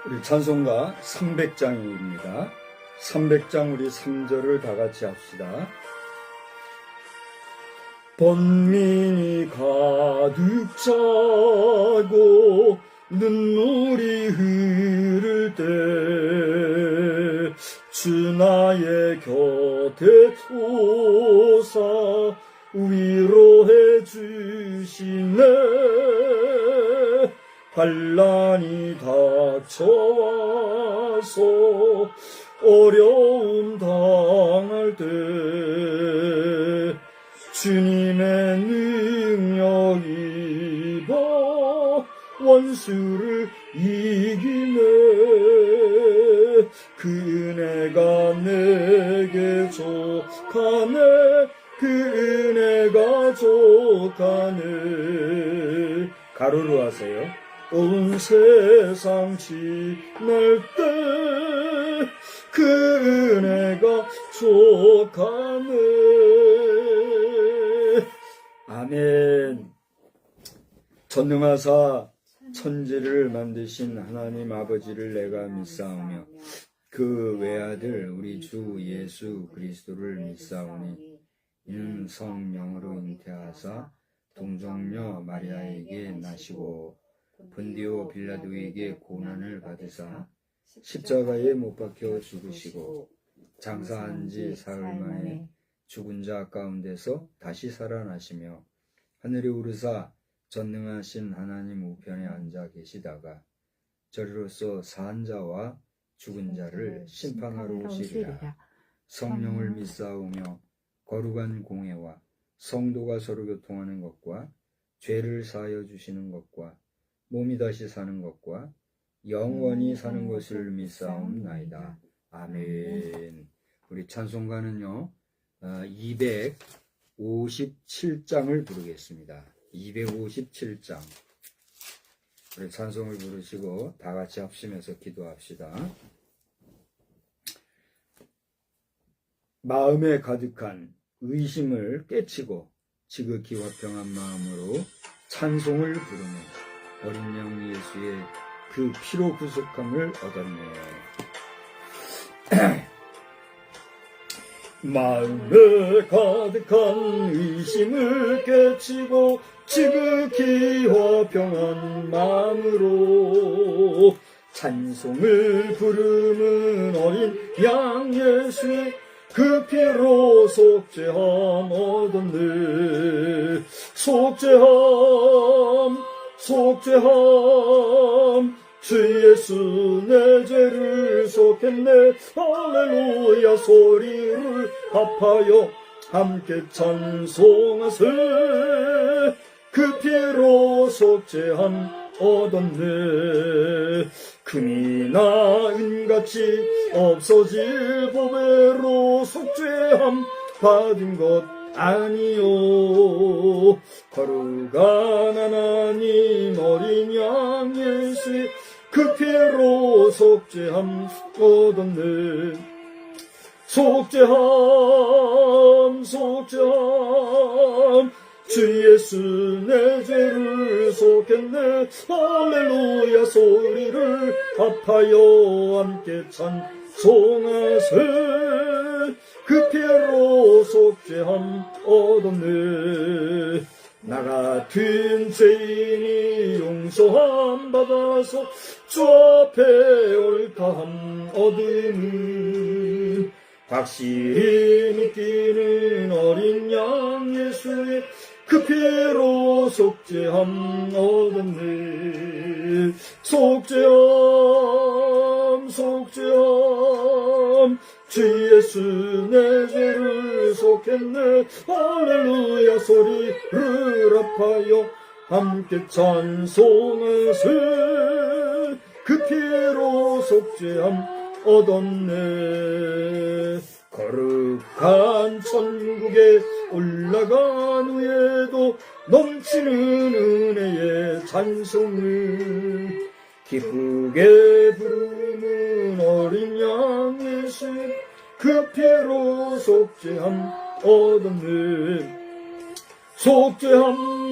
우리 찬송가 300장입니다. 300장 우리 3절을 다 같이 합시다. 번민이 가득 차고 눈물이 흐를 때 주 나의 곁에 오사 위로해 주시네. 환난이 닥쳐와서 어려움 당할 때 주님의 능력 입어 원수를 이기네. 그 은혜가 내게 족하네 그 은혜가 족하네 가로로 하세요. 온 세상 지날 때 그 은혜가 족하네. 아멘. 전능하사 천지를 만드신 하나님 아버지를 내가 믿사오며 그 외아들 우리 주 예수 그리스도를 믿사오니 이는 성령으로 잉태하사 동정녀 마리아에게 나시고 본디오 빌라도에게 고난을 받으사 십자가에 못 박혀 죽으시고 장사한 지 사흘 만에 죽은 자 가운데서 다시 살아나시며 하늘에 오르사 전능하신 하나님 우편에 앉아 계시다가 저리로서 산 자와 죽은 자를 심판하러 오시리라. 성령을 믿사오며 거룩한 공회와 성도가 서로 교통하는 것과 죄를 사하여 주시는 것과 몸이 다시 사는 것과 영원히 사는 것을 믿사옵나이다. 아멘. 우리 찬송가는요 257장을 부르겠습니다. 257장. 우리 찬송을 부르시고 다 같이 합심해서 기도합시다. 마음에 가득한 의심을 깨치고 지극히 화평한 마음으로 찬송을 부르는 어린 양 예수의 그 피로 구속함을 얻었네. 마음에 가득한 의심을 깨치고 지극히 화평한 마음으로 찬송을 부르는 어린 양 예수의 그 피로 속죄함 얻었네. 속죄함 주 예수 내 죄를 속했네. 할렐루야 소리를 합하여 함께 찬송하세. 그 피로 속죄함 얻었네. 금이나 은같이 없어질 보배로 속죄함 받은 것 아니요. 거룩한 하나님 어린 양 예수의 그 피로 속죄함 얻었네. 속죄함 주 예수 내 죄를 속했네. 할렐루야 소리를 합하여 함께 찬송하세. 그 피로 속죄함 얻었네. 나 같은 죄인이 용서함 받아서 주 앞에 옳다함 얻으니 확실히 믿기는 어린 양 예수의 그 피로 속죄함 얻었네. 속죄함 주 예수 내 죄를 속했네. 할렐루야 소리를 합하여 함께 찬송하세. 그 피로 속죄함 얻었네. 거룩한 천국에 올라간 후에도 넘치는 은혜의 찬송을 기쁘게 부르는 어린 양 예수 그 피로 속죄함 얻었네. 속죄함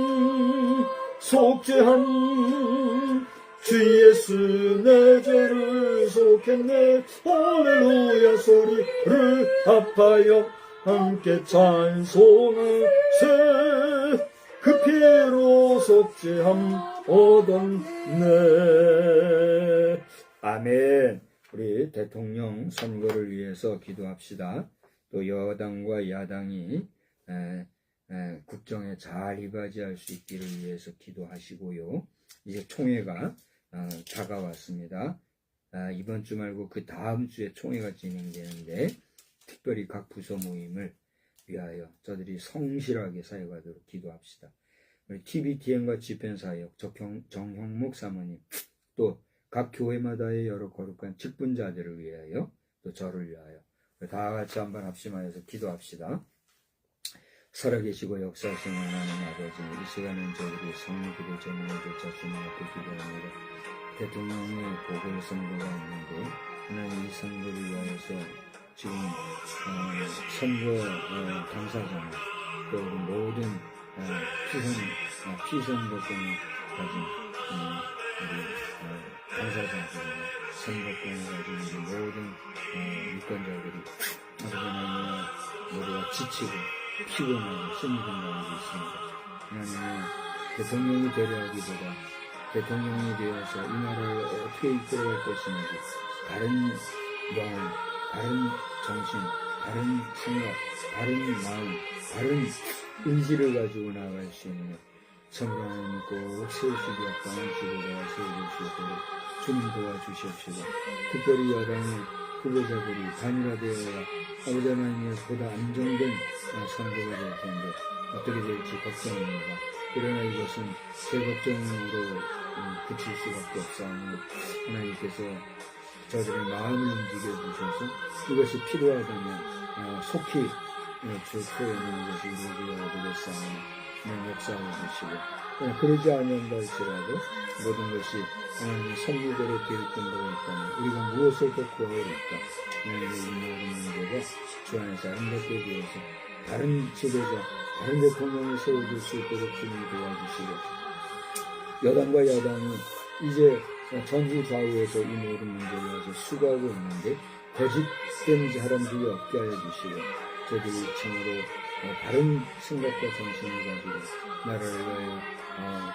주 예수 내 죄를 속했네. 할렐루야 소리를 합하여 함께 찬송하세. 그 피로 속죄함 얻었네. 아멘. 우리 대통령 선거를 위해서 기도합시다. 또 여당과 야당이 국정에 잘 이바지할 수 있기를 위해서 기도하시고요. 이제 총회가 다가왔습니다. 이번 주 말고 그 다음 주에 총회가 진행되는데 특별히 각 부서 모임을 위하여 저들이 성실하게 사역하도록 기도합시다. 우리 TVTN과 집행사역 정형목 사모님 또 각 교회마다의 여러 거룩한 직분자들을 위하여 또 저를 위하여 다 같이 한번 합심하여서 기도합시다. 살아계시고 역사하시는 하나님 아버지, 이 시간은 저희들이 성기도 제문을 조차 주님 앞에 기도합니다. 대통령의 보궐선거가 있는데 하나님 이 선거를 위하여서 지금 선거 당사자나 또 모든 피선거권을 가진 우리 당사자들이나 선거권을 가진 우리 모든 유권자들이 아버지 하나님 모두가 지치고 피곤하고 힘든 가운데 있습니다. 하나님 대통령이 되려하기보다 대통령이 되어서 이 나라를 어떻게 이끌어갈 것인지 다른 영혼, 다른 정신, 다른 생각, 다른 마음, 다른 의지를 가지고 나아갈 수 있는 성령 하나님 꼭 세우시기 합당한 지도자가 세워질 수 있도록 주님 도와주시옵시고, 특별히 여당의 후보자들이 단일화되어야 아버지 하나님의 보다 안정된 선거가 될 텐데 어떻게 될지 걱정입니다. 그러나 이것은 제 걱정으로 그칠 수밖에 없사오니 하나님께서 저들의 마음을 움직여 주셔서 이것이 필요하다면 속히 주토에는 이것이 이루어져야 되겠사오니 역사해 주시고, 그러지 않는다 할지라도 모든 것이 하나님의 선물대로 되어있던 거에 있다면 우리가 무엇을 더 구하오리까? 하나님의 이 모든 문제가 주 안에서 아름답게 되어서 다른 지도자, 다른 대통령이 세워질 수 있도록 주님이 도와주시고, 여당과 야당이 이제 전후 좌우에서 이 모든 문제를 가지고 수고하고 있는데 거짓된 사람들이 없게 하여 주시고, 저들이 참으로 다른 생각과 정신을 가지고 나라를 위하여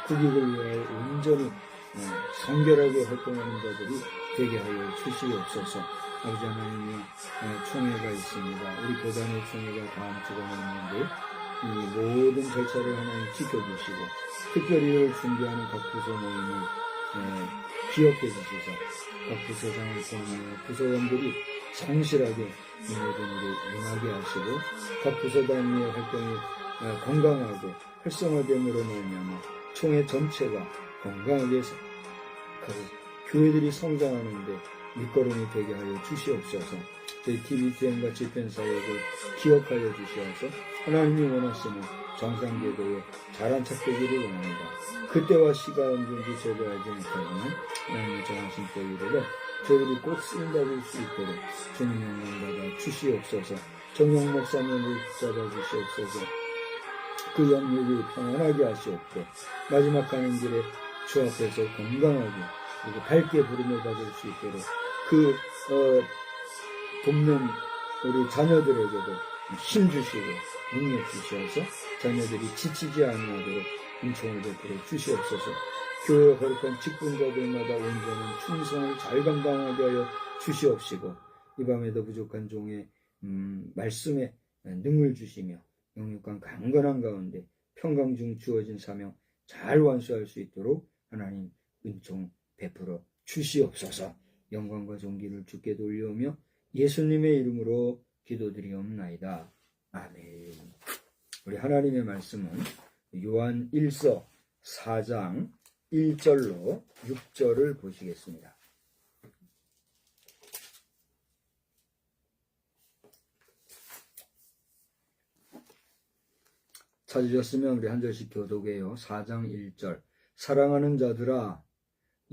국익을 위하여 온전히 성결하게 활동하는 자들이 되게 하여 주시옵소서. 아버지 하나님의 총회가 있습니다. 우리 교단의 총회가 다음 주간에 있는데 이 모든 절차를 하나님 지켜주시고, 특별히 이를 준비하는 각 부서 모임을 기억해 주셔서 각 부서장을 포함하여 부서원들이 성실하게 이 모든 일을 임하게 하시고, 각 부서 단위의 활동이 건강하고 활성화됨으로 말미암아 총회 전체가 건강하게 교회들이 성장하는데 밑거름이 되게 하여 주시옵소서. 저희 TVTN과 집회사역을 기억하여 주시어서 하나님이 원하시는 정상궤도에 잘 안착되기를 원합니다. 그때와 시간 언제인지 제거하지 못하지만 하나님의 정하신 때에 이르러 저희들이 꼭 쓰임받을 수 있도록 주님 영광받아 주시옵소서. 정영 목사님을 붙잡아 주시옵소서. 그 영역이 평안하게 하시옵고, 마지막 가는 길에 주 앞에서 건강하게 그리고 밝게 부름을 받을 수 있도록 돕는 우리 자녀들에게도 힘 주시고 능력 주시어서 자녀들이 지치지 아니하도록 은총을 베풀어 주시옵소서. 교회 거룩한 직분자들마다 온전한 충성을 잘 감당하게 하여 주시옵시고, 이 밤에도 부족한 종의 말씀에 능을 주시며 영육간 강건한 가운데 평강 중 주어진 사명 잘 완수할 수 있도록 하나님 은총 베풀어 주시옵소서. 영광과 존귀를 주께 돌려오며 예수님의 이름으로 기도드리옵나이다. 아멘. 우리 하나님의 말씀은 요한 1서 4장 1절로 6절을 보시겠습니다. 찾으셨으면 우리 한 절씩 교독해요. 4장 1절. 사랑하는 자들아,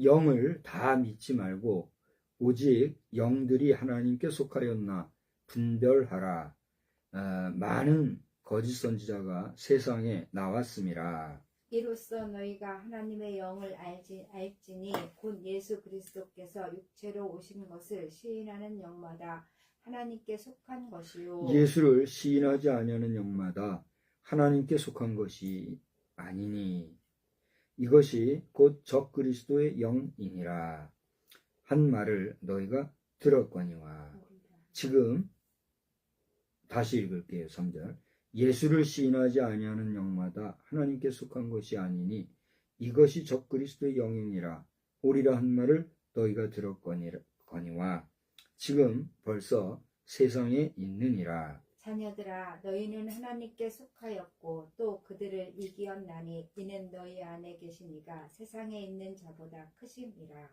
영을 다 믿지 말고 오직 영들이 하나님께 속하였나 분별하라. 많은 거짓 선지자가 세상에 나왔음이라. 이로써 너희가 하나님의 영을 알지니 곧 예수 그리스도께서 육체로 오신 것을 시인하는 영마다 하나님께 속한 것이요. 예수를 시인하지 아니하는 영마다 하나님께 속한 것이 아니니 이것이 곧 적 그리스도의 영이니라 한 말을 너희가 들었거니와. 지금 다시 읽을게요. 3절. 예수를 시인하지 아니하는 영마다 하나님께 속한 것이 아니니 이것이 적 그리스도의 영이니라 오리라 한 말을 너희가 들었거니와. 지금 벌써 세상에 있느니라. 자녀들아, 너희는 하나님께 속하였고 또 그들을 이기었나니 이는 너희 안에 계신 이가 세상에 있는 자보다 크심이라.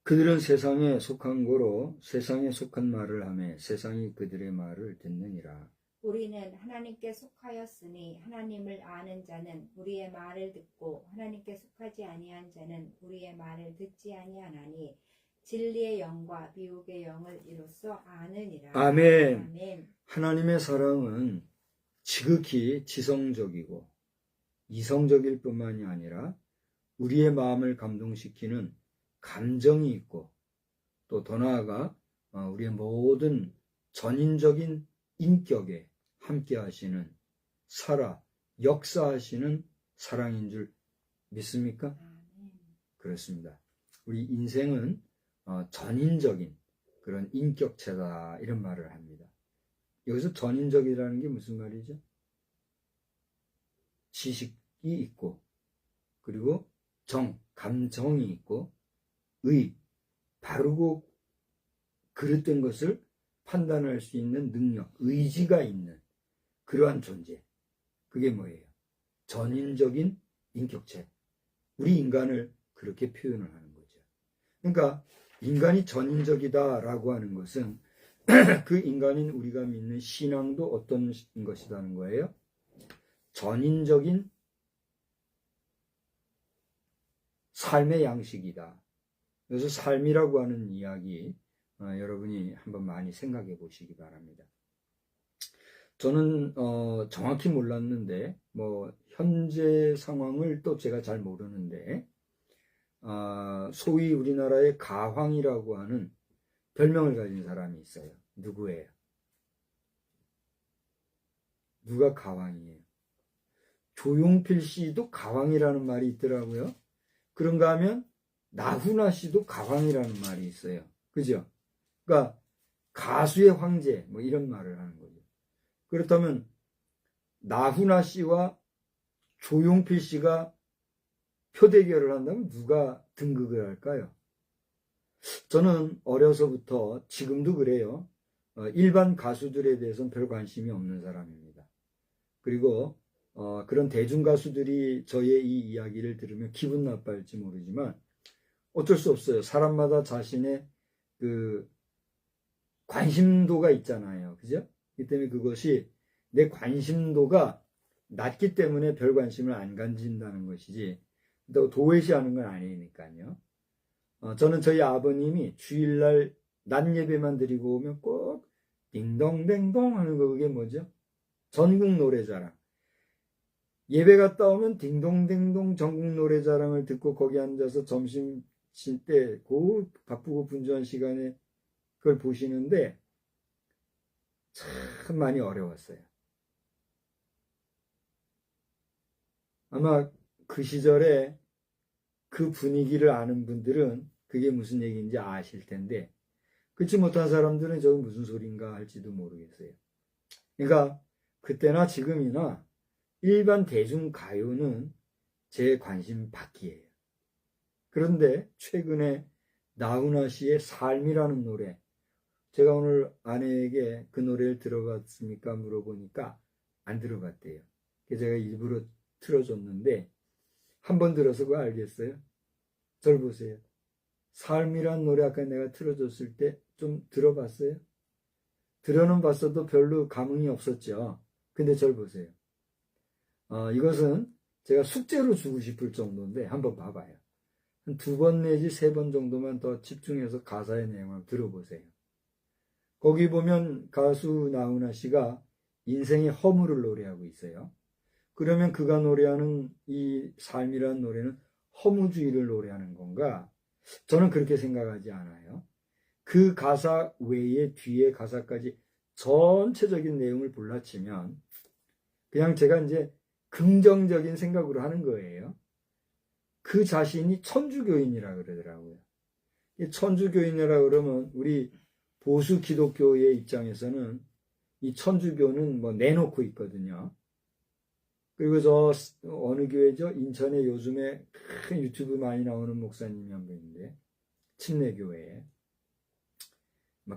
그들은 세상에 속한 거로 세상에 속한 말을 하며 세상이 그들의 말을 듣느니라. 우리는 하나님께 속하였으니 하나님을 아는 자는 우리의 말을 듣고 하나님께 속하지 아니한 자는 우리의 말을 듣지 아니하나니 진리의 영과 미혹의 영을 이로써 아느니라. 아멘. 아멘. 하나님의 사랑은 지극히 지성적이고 이성적일 뿐만이 아니라 우리의 마음을 감동시키는 감정이 있고 또 더 나아가 우리의 모든 전인적인 인격에 함께 하시는 역사하시는 사랑인 줄 믿습니까? 아멘. 그렇습니다. 우리 인생은 전인적인 그런 인격체다 이런 말을 합니다. 여기서 전인적이라는 게 무슨 말이죠? 지식이 있고 그리고 감정이 있고 바르고 그릇된 것을 판단할 수 있는 능력, 의지가 있는 그러한 존재. 그게 뭐예요? 전인적인 인격체. 우리 인간을 그렇게 표현을 하는 거죠. 그러니까 인간이 전인적이다라고 하는 것은 그 인간인 우리가 믿는 신앙도 어떤 것이라는 거예요? 전인적인 삶의 양식이다. 그래서 삶이라고 하는 이야기 여러분이 한번 많이 생각해 보시기 바랍니다. 저는 정확히 몰랐는데 현재 상황을 또 제가 잘 모르는데 소위 우리나라의 가황이라고 하는 별명을 가진 사람이 있어요. 누구예요? 누가 가황이에요? 조용필 씨도 가황이라는 말이 있더라고요. 그런가 하면 나훈아 씨도 가황이라는 말이 있어요. 그죠? 그러니까 가수의 황제 이런 말을 하는 거죠. 그렇다면 나훈아 씨와 조용필 씨가 표대결을 한다면 누가 등극을 할까요? 저는 어려서부터 지금도 그래요. 일반 가수들에 대해서는 별 관심이 없는 사람입니다. 그리고 그런 대중 가수들이 저의 이 이야기를 들으면 기분 나빠할지 모르지만 어쩔 수 없어요. 사람마다 자신의 그 관심도가 있잖아요. 그죠? 이 때문에 그것이 내 관심도가 낮기 때문에 별 관심을 안 가진다는 것이지 또 도외시하는 건 아니니까요. 저는 저희 아버님이 주일날 낮 예배만 드리고 오면 꼭 딩동댕동 하는 거 그게 뭐죠? 전국 노래자랑. 예배 갔다 오면 딩동댕동 전국 노래자랑을 듣고 거기 앉아서 점심 때 그 바쁘고 분주한 시간에 그걸 보시는데 참 많이 어려웠어요. 아마 그 시절에 그 분위기를 아는 분들은 그게 무슨 얘기인지 아실 텐데 그렇지 못한 사람들은 저게 무슨 소린가 할지도 모르겠어요. 그러니까 그때나 지금이나 일반 대중가요는 제 관심 밖이에요. 그런데 최근에 나훈아 씨의 삶이라는 노래, 제가 오늘 아내에게 그 노래를 들어봤습니까? 물어보니까 안 들어봤대요. 그래서 제가 일부러 틀어줬는데 한 번 들어서 그거 알겠어요? 절 보세요. 삶이란 노래 아까 내가 틀어줬을 때 좀 들어봤어요? 들어는 봤어도 별로 감흥이 없었죠. 근데 절 보세요. 이것은 제가 숙제로 주고 싶을 정도인데 한번 봐봐요. 한 2번 내지 3번 정도만 더 집중해서 가사의 내용을 들어보세요. 거기 보면 가수 나훈아 씨가 인생의 허물을 노래하고 있어요. 그러면 그가 노래하는 이 삶이라는 노래는 허무주의를 노래하는 건가? 저는 그렇게 생각하지 않아요. 그 가사 외에 뒤에 가사까지 전체적인 내용을 볼라치면 그냥 제가 이제 긍정적인 생각으로 하는 거예요. 그 자신이 천주교인이라 그러더라고요. 천주교인이라 그러면 우리 보수 기독교의 입장에서는 이 천주교는 내놓고 있거든요. 그리고 저 어느 교회죠? 인천에 요즘에 큰 유튜브 많이 나오는 목사님이 한 분인데 침례교회에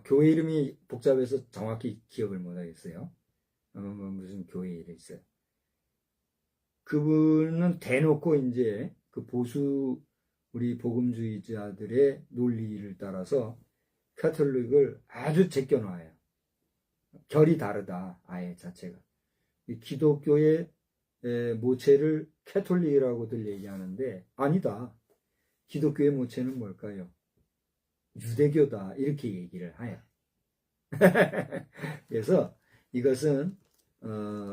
교회 이름이 복잡해서 정확히 기억을 못하겠어요. 무슨 교회 이름이 있어요. 그분은 대놓고 이제 그 보수 우리 복음주의자들의 논리를 따라서 카톨릭을 아주 제껴놔요. 결이 다르다, 아예 자체가. 이 기독교의 모체를 카톨릭이라고들 얘기하는데 아니다. 기독교의 모체는 뭘까요? 유대교다, 이렇게 얘기를 해요. 그래서 이것은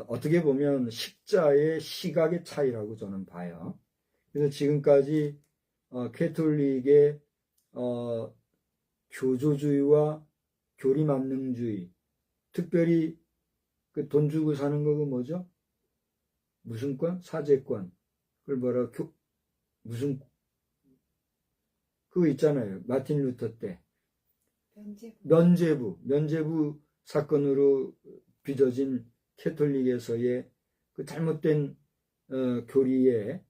어떻게 보면 식자의 시각의 차이라고 저는 봐요. 그래서 지금까지 캐톨릭의 교조주의와 교리만능주의, 특별히 그 돈 주고 사는 거가 뭐죠? 무슨 권? 사제권. 그걸 뭐라 무슨 그거 있잖아요. 마틴 루터 때 면죄부 사건으로 빚어진 캐톨릭에서의 그 잘못된 교리의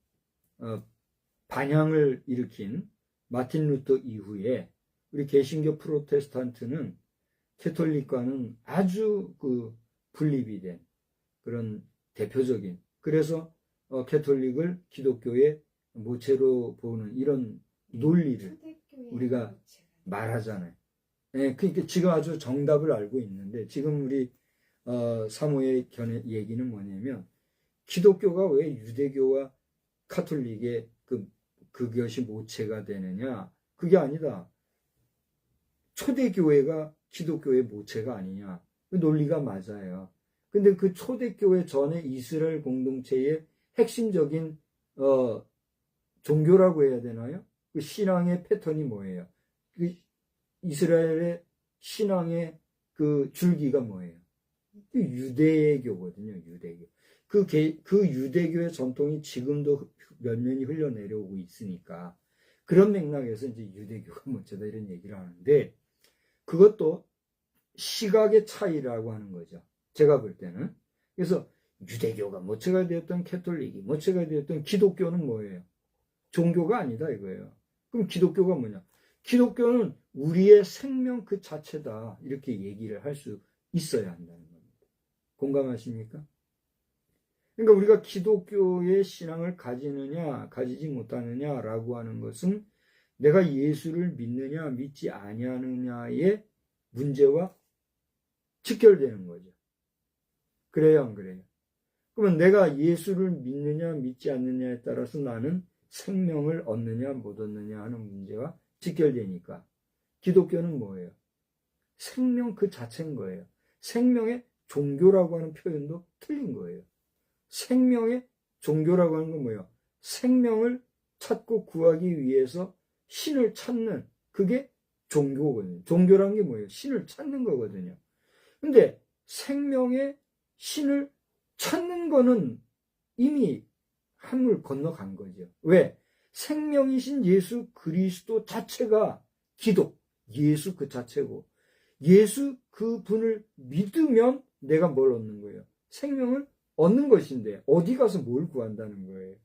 반향을 일으킨 마틴 루터 이후에 우리 개신교 프로테스탄트는 캐톨릭과는 아주 그 분립이 된 그런 대표적인, 그래서 캐톨릭을 기독교의 모체로 보는 이런 논리를 우리가 말하잖아요. 네, 그러니까 지금 아주 정답을 알고 있는데, 지금 우리 사모의 얘기는 뭐냐면, 기독교가 왜 유대교와 카톨릭의 그것이 모체가 되느냐? 그게 아니다. 초대교회가 기독교의 모체가 아니냐? 그 논리가 맞아요. 근데 그 초대교회 전에 이스라엘 공동체의 핵심적인 종교라고 해야 되나요? 그 신앙의 패턴이 뭐예요? 그 이스라엘의 신앙의 그 줄기가 뭐예요? 그 유대교거든요, 유대교. 그 유대교의 전통이 지금도 몇 년이 흘러내려오고 있으니까, 그런 맥락에서 이제 유대교가 모체다 이런 얘기를 하는데, 그것도 시각의 차이라고 하는 거죠. 제가 볼 때는. 그래서 유대교가 모체가 되었던 캐톨릭이 모체가 되었던 기독교는 뭐예요? 종교가 아니다 이거예요. 그럼 기독교가 뭐냐? 기독교는 우리의 생명 그 자체다, 이렇게 얘기를 할 수 있어야 한다는 겁니다. 공감하십니까? 그러니까 우리가 기독교의 신앙을 가지느냐 가지지 못하느냐라고 하는 것은 내가 예수를 믿느냐 믿지 아니하느냐의 문제와 직결되는 거죠. 그래요, 안 그래요? 그러면 내가 예수를 믿느냐 믿지 않느냐에 따라서 나는 생명을 얻느냐 못 얻느냐 하는 문제와 직결되니까, 기독교는 뭐예요? 생명 그 자체인 거예요. 생명의 종교라고 하는 표현도 틀린 거예요. 생명의 종교라고 하는 건 뭐예요? 생명을 찾고 구하기 위해서 신을 찾는, 그게 종교거든요. 종교라는 게 뭐예요? 신을 찾는 거거든요. 근데 생명의 신을 찾는 거는 이미 한물 건너간 거죠. 왜? 생명이신 예수 그리스도 자체가 기독, 예수 그 자체고, 예수 그 분을 믿으면 내가 뭘 얻는 거예요? 생명을 얻는 것인데 어디 가서 뭘 구한다는 거예요?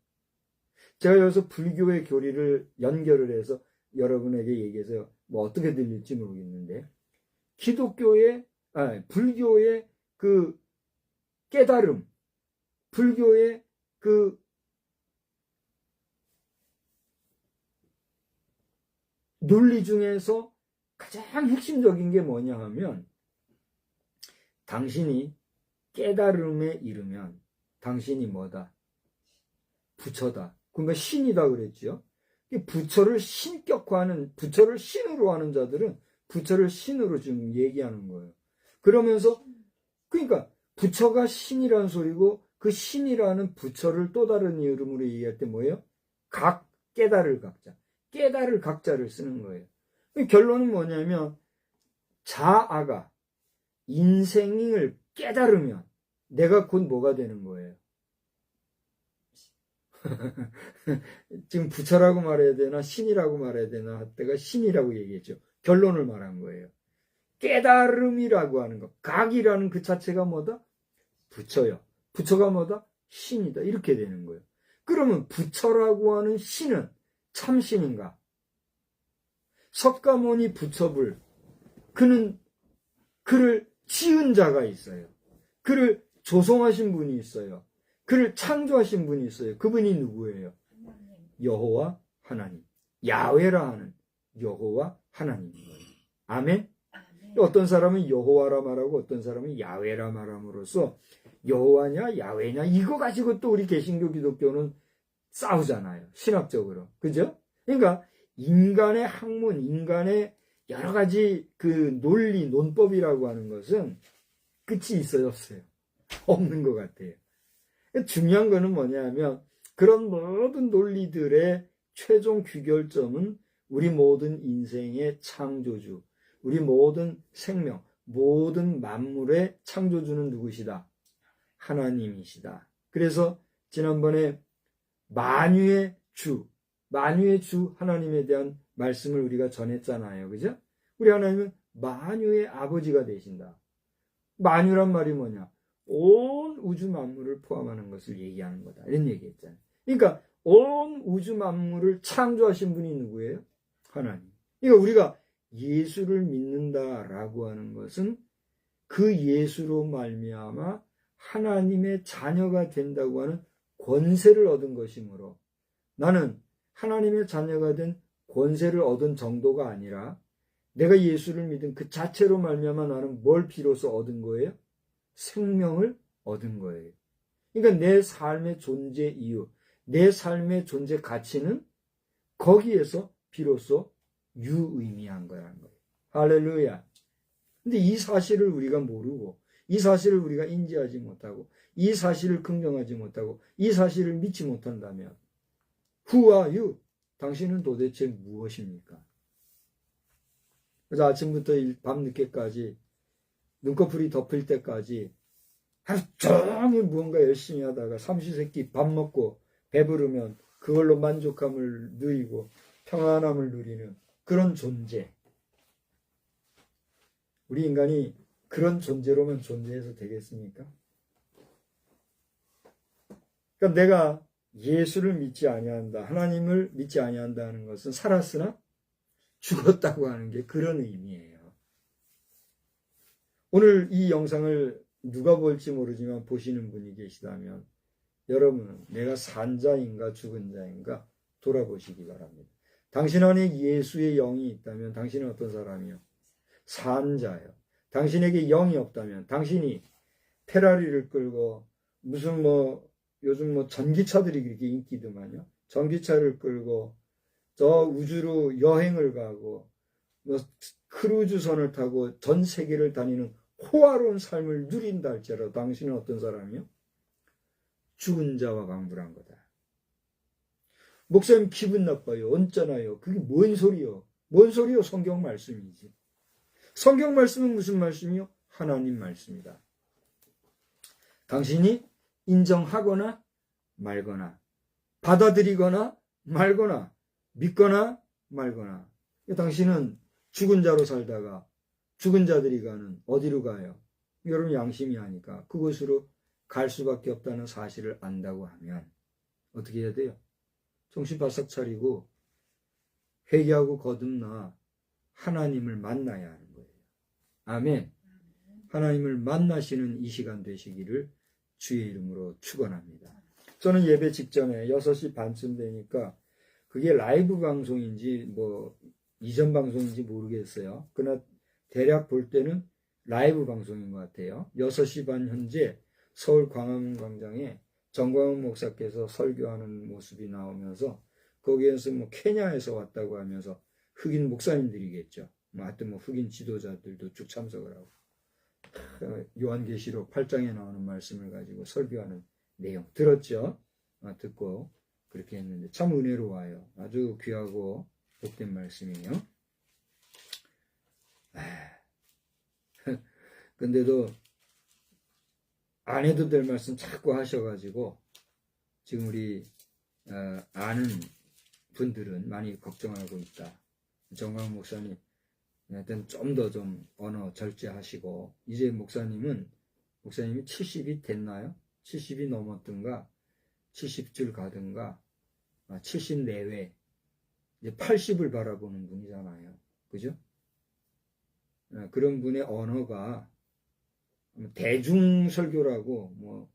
제가 여기서 불교의 교리를 연결을 해서 여러분에게 얘기해서 뭐 어떻게 들릴지 모르겠는데, 불교의 그 깨달음, 불교의 그 논리 중에서 가장 핵심적인 게 뭐냐 하면, 당신이 깨달음에 이르면 당신이 뭐다? 부처다. 그러니까 신이다 그랬죠. 부처를 신격화하는, 부처를 신으로 하는 자들은 부처를 신으로 지금 얘기하는 거예요. 그러면서 그러니까 부처가 신이라는 소리고, 그 신이라는 부처를 또 다른 이름으로 얘기할 때 뭐예요? 깨달을 각자. 깨달을 각자를 쓰는 거예요. 결론은 뭐냐면, 자아가 인생을 깨달으면 내가 곧 뭐가 되는 거예요? 지금 부처라고 말해야 되나 신이라고 말해야 되나 할 때가 신이라고 얘기했죠. 결론을 말한 거예요. 깨달음이라고 하는 것, 각이라는 그 자체가 뭐다? 부처요. 부처가 뭐다? 신이다. 이렇게 되는 거예요. 그러면 부처라고 하는 신은 참신인가? 석가모니 부처불, 그를 지은 자가 있어요. 그를 조성하신 분이 있어요. 그를 창조하신 분이 있어요. 그분이 누구예요? 여호와 하나님. 야훼라 하는 여호와 하나님인 거예요. 아멘. 아멘. 어떤 사람은 여호와라 말하고 어떤 사람은 야훼라 말함으로써 여호와냐 야훼냐 이거 가지고 또 우리 개신교 기독교는 싸우잖아요. 신학적으로. 그죠? 그러니까 인간의 학문, 인간의 여러 가지 그 논리, 논법이라고 하는 것은 끝이 있어요, 없어요? 없는 것 같아요. 중요한 거는 뭐냐면 그런 모든 논리들의 최종 귀결점은 우리 모든 인생의 창조주, 우리 모든 생명, 모든 만물의 창조주는 누구시다? 하나님이시다. 그래서 지난번에 만유의 주 하나님에 대한 말씀을 우리가 전했잖아요. 그죠? 우리 하나님은 만유의 아버지가 되신다. 만유란 말이 뭐냐? 온 우주 만물을 포함하는 것을 얘기하는 거다. 이런 얘기했잖아요. 그러니까 온 우주 만물을 창조하신 분이 누구예요? 하나님. 그러니까 우리가 예수를 믿는다라고 하는 것은 그 예수로 말미암아 하나님의 자녀가 된다고 하는 권세를 얻은 것이므로 나는 하나님의 자녀가 된 권세를 얻은 정도가 아니라 내가 예수를 믿은 그 자체로 말미암아 나는 뭘 비로소 얻은 거예요? 생명을 얻은 거예요. 그러니까 내 삶의 존재 이유, 내 삶의 존재 가치는 거기에서 비로소 유의미한 거라는 거예요. 할렐루야. 근데 이 사실을 우리가 모르고 이 사실을 우리가 인지하지 못하고 이 사실을 긍정하지 못하고 이 사실을 믿지 못한다면 Who are you? 당신은 도대체 무엇입니까? 그래서 아침부터 밤늦게까지 눈꺼풀이 덮일 때까지 하루 종일 무언가 열심히 하다가 삼시세끼 밥 먹고 배부르면 그걸로 만족함을 누리고 평안함을 누리는 그런 존재. 우리 인간이 그런 존재로만 존재해서 되겠습니까? 그러니까 내가 예수를 믿지 아니한다, 하나님을 믿지 아니한다는 것은 살았으나 죽었다고 하는 게 그런 의미예요. 오늘 이 영상을 누가 볼지 모르지만 보시는 분이 계시다면 여러분은 내가 산 자인가 죽은 자인가 돌아보시기 바랍니다. 당신 안에 예수의 영이 있다면 당신은 어떤 사람이요? 산 자예요. 당신에게 영이 없다면 당신이 페라리를 끌고 무슨 요즘 전기차들이 그렇게 인기더만요. 전기차를 끌고 저 우주로 여행을 가고 크루즈선을 타고 전 세계를 다니는 호화로운 삶을 누린다 할지라도 당신은 어떤 사람이요? 죽은 자와 강불한 거다. 목사님 기분 나빠요. 언짢아요. 그게 뭔 소리요? 뭔 소리요? 성경 말씀이지. 성경 말씀은 무슨 말씀이요? 하나님 말씀이다. 당신이 인정하거나 말거나 받아들이거나 말거나 믿거나 말거나 당신은 죽은 자로 살다가 죽은 자들이 가는 어디로 가요? 여러분 양심이 아니까 그곳으로 갈 수밖에 없다는 사실을 안다고 하면 어떻게 해야 돼요? 정신 바싹 차리고 회개하고 거듭나 하나님을 만나야 하는 거예요. 아멘. 하나님을 만나시는 이 시간 되시기를 주의 이름으로 축원합니다. 저는 예배 직전에 6시 반쯤 되니까 그게 라이브 방송인지 이전 방송인지 모르겠어요. 그러나 대략 볼 때는 라이브 방송인 것 같아요. 6시 반 현재 서울 광화문광장에 정광훈 목사께서 설교하는 모습이 나오면서 거기에서 케냐에서 왔다고 하면서 흑인 목사님들이겠죠. 하여튼 흑인 지도자들도 쭉 참석을 하고 요한계시록 8장에 나오는 말씀을 가지고 설교하는 내용 들었죠? 듣고 그렇게 했는데 참 은혜로워요. 아주 귀하고 복된 말씀이에요. 근데도 안 해도 될 말씀 자꾸 하셔가지고 지금 우리 아는 분들은 많이 걱정하고 있다. 정광훈 목사님 하여튼 좀 더 언어 절제하시고 이제 목사님이 70이 됐나요? 70이 넘었든가 70줄 가든가 70 내외 이제 80을 바라보는 분이잖아요. 그죠? 그런 분의 언어가 대중 설교라고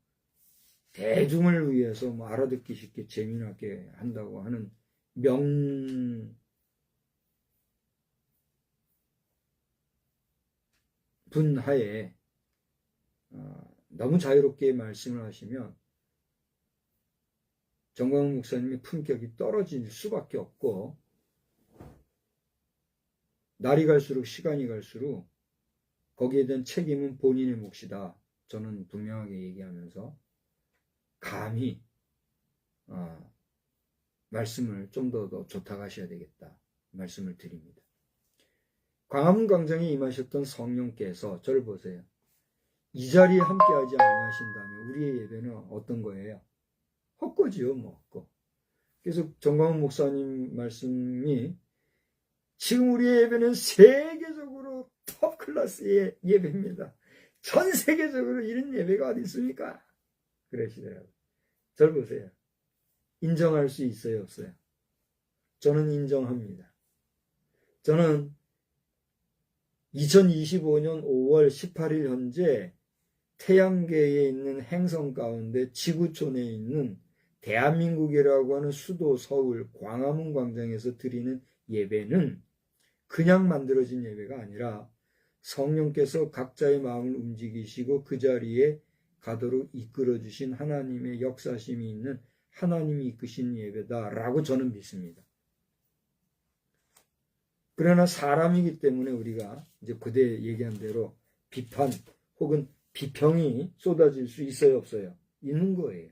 대중을 위해서 알아듣기 쉽게 재미나게 한다고 하는 분하에 너무 자유롭게 말씀을 하시면 정광훈 목사님의 품격이 떨어질 수밖에 없고, 날이 갈수록 시간이 갈수록 거기에 대한 책임은 본인의 몫이다. 저는 분명하게 얘기하면서 감히 말씀을 좀 더 조탁하셔야 되겠다 말씀을 드립니다. 광화문 광장에 임하셨던 성령께서 저를 보세요. 이 자리에 함께하지 아니하신다면 우리의 예배는 어떤 거예요? 헛거지요, 뭐 헛거. 그래서 정광훈 목사님 말씀이 지금 우리의 예배는 세계적으로 톱 클래스의 예배입니다. 전 세계적으로 이런 예배가 어디 있습니까? 그러시더라고요. 저를 보세요. 인정할 수 있어요, 없어요? 저는 인정합니다. 저는 2025년 5월 18일 현재 태양계에 있는 행성 가운데 지구촌에 있는 대한민국이라고 하는 수도 서울 광화문 광장에서 드리는 예배는 그냥 만들어진 예배가 아니라 성령께서 각자의 마음을 움직이시고 그 자리에 가도록 이끌어주신 하나님의 역사심이 있는 하나님이 이끄신 예배다라고 저는 믿습니다. 그러나 사람이기 때문에 우리가 이제 그때 얘기한 대로 비판 혹은 비평이 쏟아질 수 있어요, 없어요? 있는 거예요.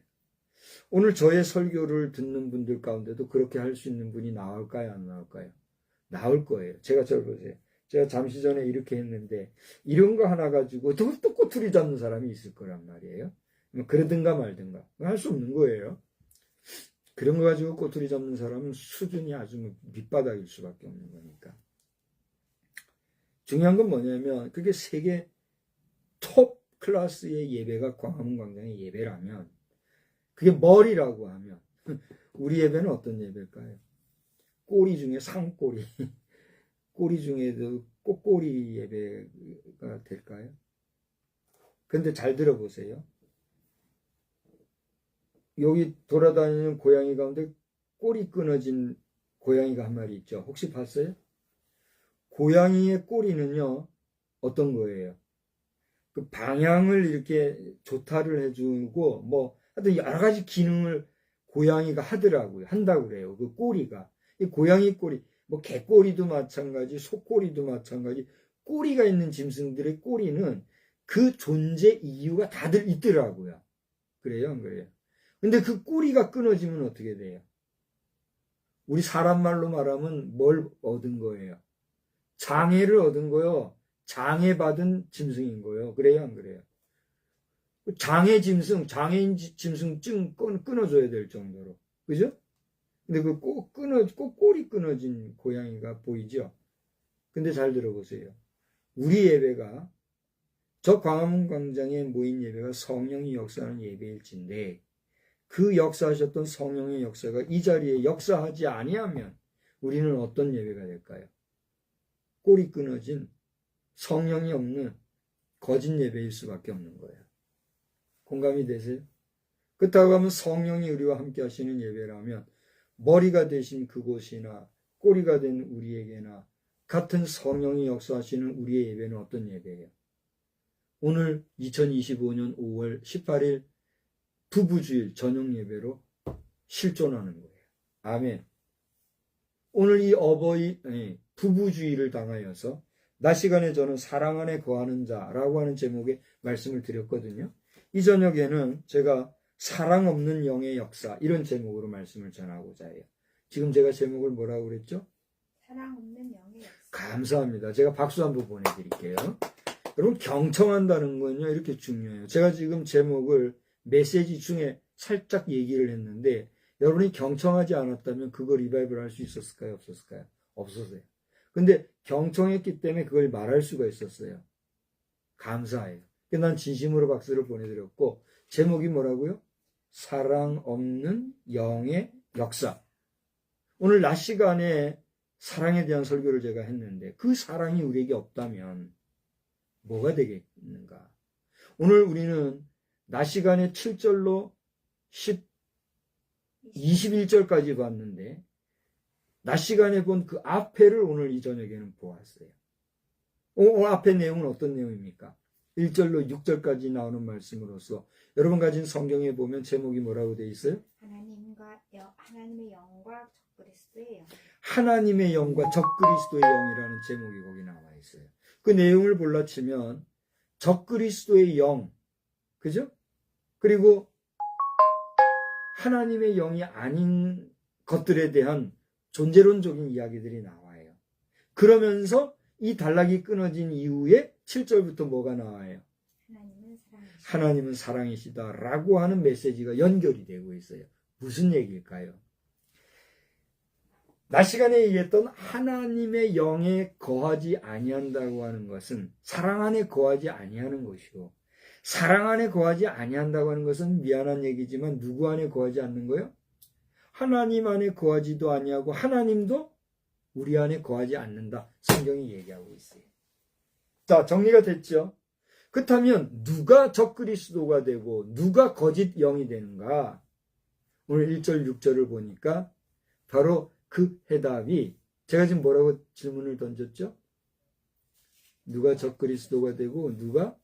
오늘 저의 설교를 듣는 분들 가운데도 그렇게 할 수 있는 분이 나올까요, 안 나올까요? 나올 거예요. 제가 저를 보세요. 제가 잠시 전에 이렇게 했는데 이런 거 하나 가지고 또 꼬투리 잡는 사람이 있을 거란 말이에요. 그러든가 말든가 할 수 없는 거예요. 그런 거 가지고 꼬투리 잡는 사람은 수준이 아주 밑바닥일 수밖에 없는 거니까. 중요한 건 뭐냐면 그게 세계 톱 클래스의 예배가 광화문 광장의 예배라면, 그게 머리라고 하면 우리 예배는 어떤 예배일까요? 꼬리 중에 상꼬리, 꼬리 중에도 꼬꼬리 예배가 될까요? 근데 잘 들어보세요. 여기 돌아다니는 고양이 가운데 꼬리 끊어진 고양이가 한 마리 있죠. 혹시 봤어요? 고양이의 꼬리는요, 어떤 거예요? 그 방향을 이렇게 조타를 해주고, 뭐, 하여튼 여러 가지 기능을 고양이가 하더라고요. 한다고 그래요. 그 꼬리가. 이 고양이 꼬리, 뭐, 개꼬리도 마찬가지, 소꼬리도 마찬가지, 꼬리가 있는 짐승들의 꼬리는 그 존재 이유가 다들 있더라고요. 그래요? 안 그래요? 근데 그 꼬리가 끊어지면 어떻게 돼요? 우리 사람 말로 말하면 뭘 얻은 거예요? 장애를 얻은 거요. 장애받은 짐승인 거예요. 그래요, 안 그래요? 장애 짐승, 장애인 짐승증 끊어줘야 될 정도로. 그죠? 근데 그 꼬리 끊어진 고양이가 보이죠? 근데 잘 들어보세요. 우리 예배가, 저 광화문 광장에 모인 예배가 성령이 역사하는 예배일진데, 그 역사하셨던 성령의 역사가 이 자리에 역사하지 아니하면 우리는 어떤 예배가 될까요? 꼬리 끊어진 성령이 없는 거짓 예배일 수밖에 없는 거예요. 공감이 되세요? 그렇다고 하면 성령이 우리와 함께 하시는 예배라면 머리가 되신 그곳이나 꼬리가 된 우리에게나 같은 성령이 역사하시는 우리의 예배는 어떤 예배예요? 오늘 2025년 5월 18일 부부주일 저녁 예배로 실존하는 거예요. 아멘. 오늘 이 부부주의를 당하여서 낮 시간에 저는 사랑 안에 거하는 자라고 하는 제목의 말씀을 드렸거든요. 이 저녁에는 제가 사랑 없는 영의 역사, 이런 제목으로 말씀을 전하고자 해요. 지금 제가 제목을 뭐라고 그랬죠? 사랑 없는 영의 역사. 감사합니다. 제가 박수 한번 보내드릴게요. 여러분, 경청한다는 건요, 이렇게 중요해요. 제가 지금 제목을 메시지 중에 살짝 얘기를 했는데 여러분이 경청하지 않았다면 그걸 리바이벌 할 수 있었을까요? 없었을까요? 없었어요. 근데 경청했기 때문에 그걸 말할 수가 있었어요. 감사해요. 난 진심으로 박수를 보내드렸고, 제목이 뭐라고요? 사랑 없는 영의 역사. 오늘 낮 시간에 사랑에 대한 설교를 제가 했는데 그 사랑이 우리에게 없다면 뭐가 되겠는가? 오늘 우리는 낮 시간에 7절로 21절까지 봤는데 낮 시간에 본 그 앞에를 오늘 이 저녁에는 보았어요. 오늘 앞에 내용은 어떤 내용입니까? 1절로 6절까지 나오는 말씀으로서 여러분 가진 성경에 보면 제목이 뭐라고 되어 있어요? 하나님의 영과 적그리스도의 영. 하나님의 영과 적그리스도의 영이라는 제목이 거기 나와 있어요. 그 내용을 볼라치면 적그리스도의 영, 그죠? 그리고 하나님의 영이 아닌 것들에 대한 존재론적인 이야기들이 나와요. 그러면서 이 단락이 끊어진 이후에 7절부터 뭐가 나와요? 하나님은 사랑이시다 라고 하는 메시지가 연결이 되고 있어요. 무슨 얘기일까요? 낮 시간에 얘기했던 하나님의 영에 거하지 아니한다고 하는 것은 사랑 안에 거하지 아니하는 것이고, 사랑 안에 거하지 아니한다고 하는 것은 미안한 얘기지만 누구 안에 거하지 않는 거예요? 하나님 안에 거하지도 아니하고 하나님도 우리 안에 거하지 않는다. 성경이 얘기하고 있어요. 자, 정리가 됐죠? 그렇다면 누가 적그리스도가 되고 누가 거짓 영이 되는가? 오늘 1절 6절을 보니까 바로 그 해답이, 제가 지금 뭐라고 질문을 던졌죠? 누가 적그리스도가 되고 누가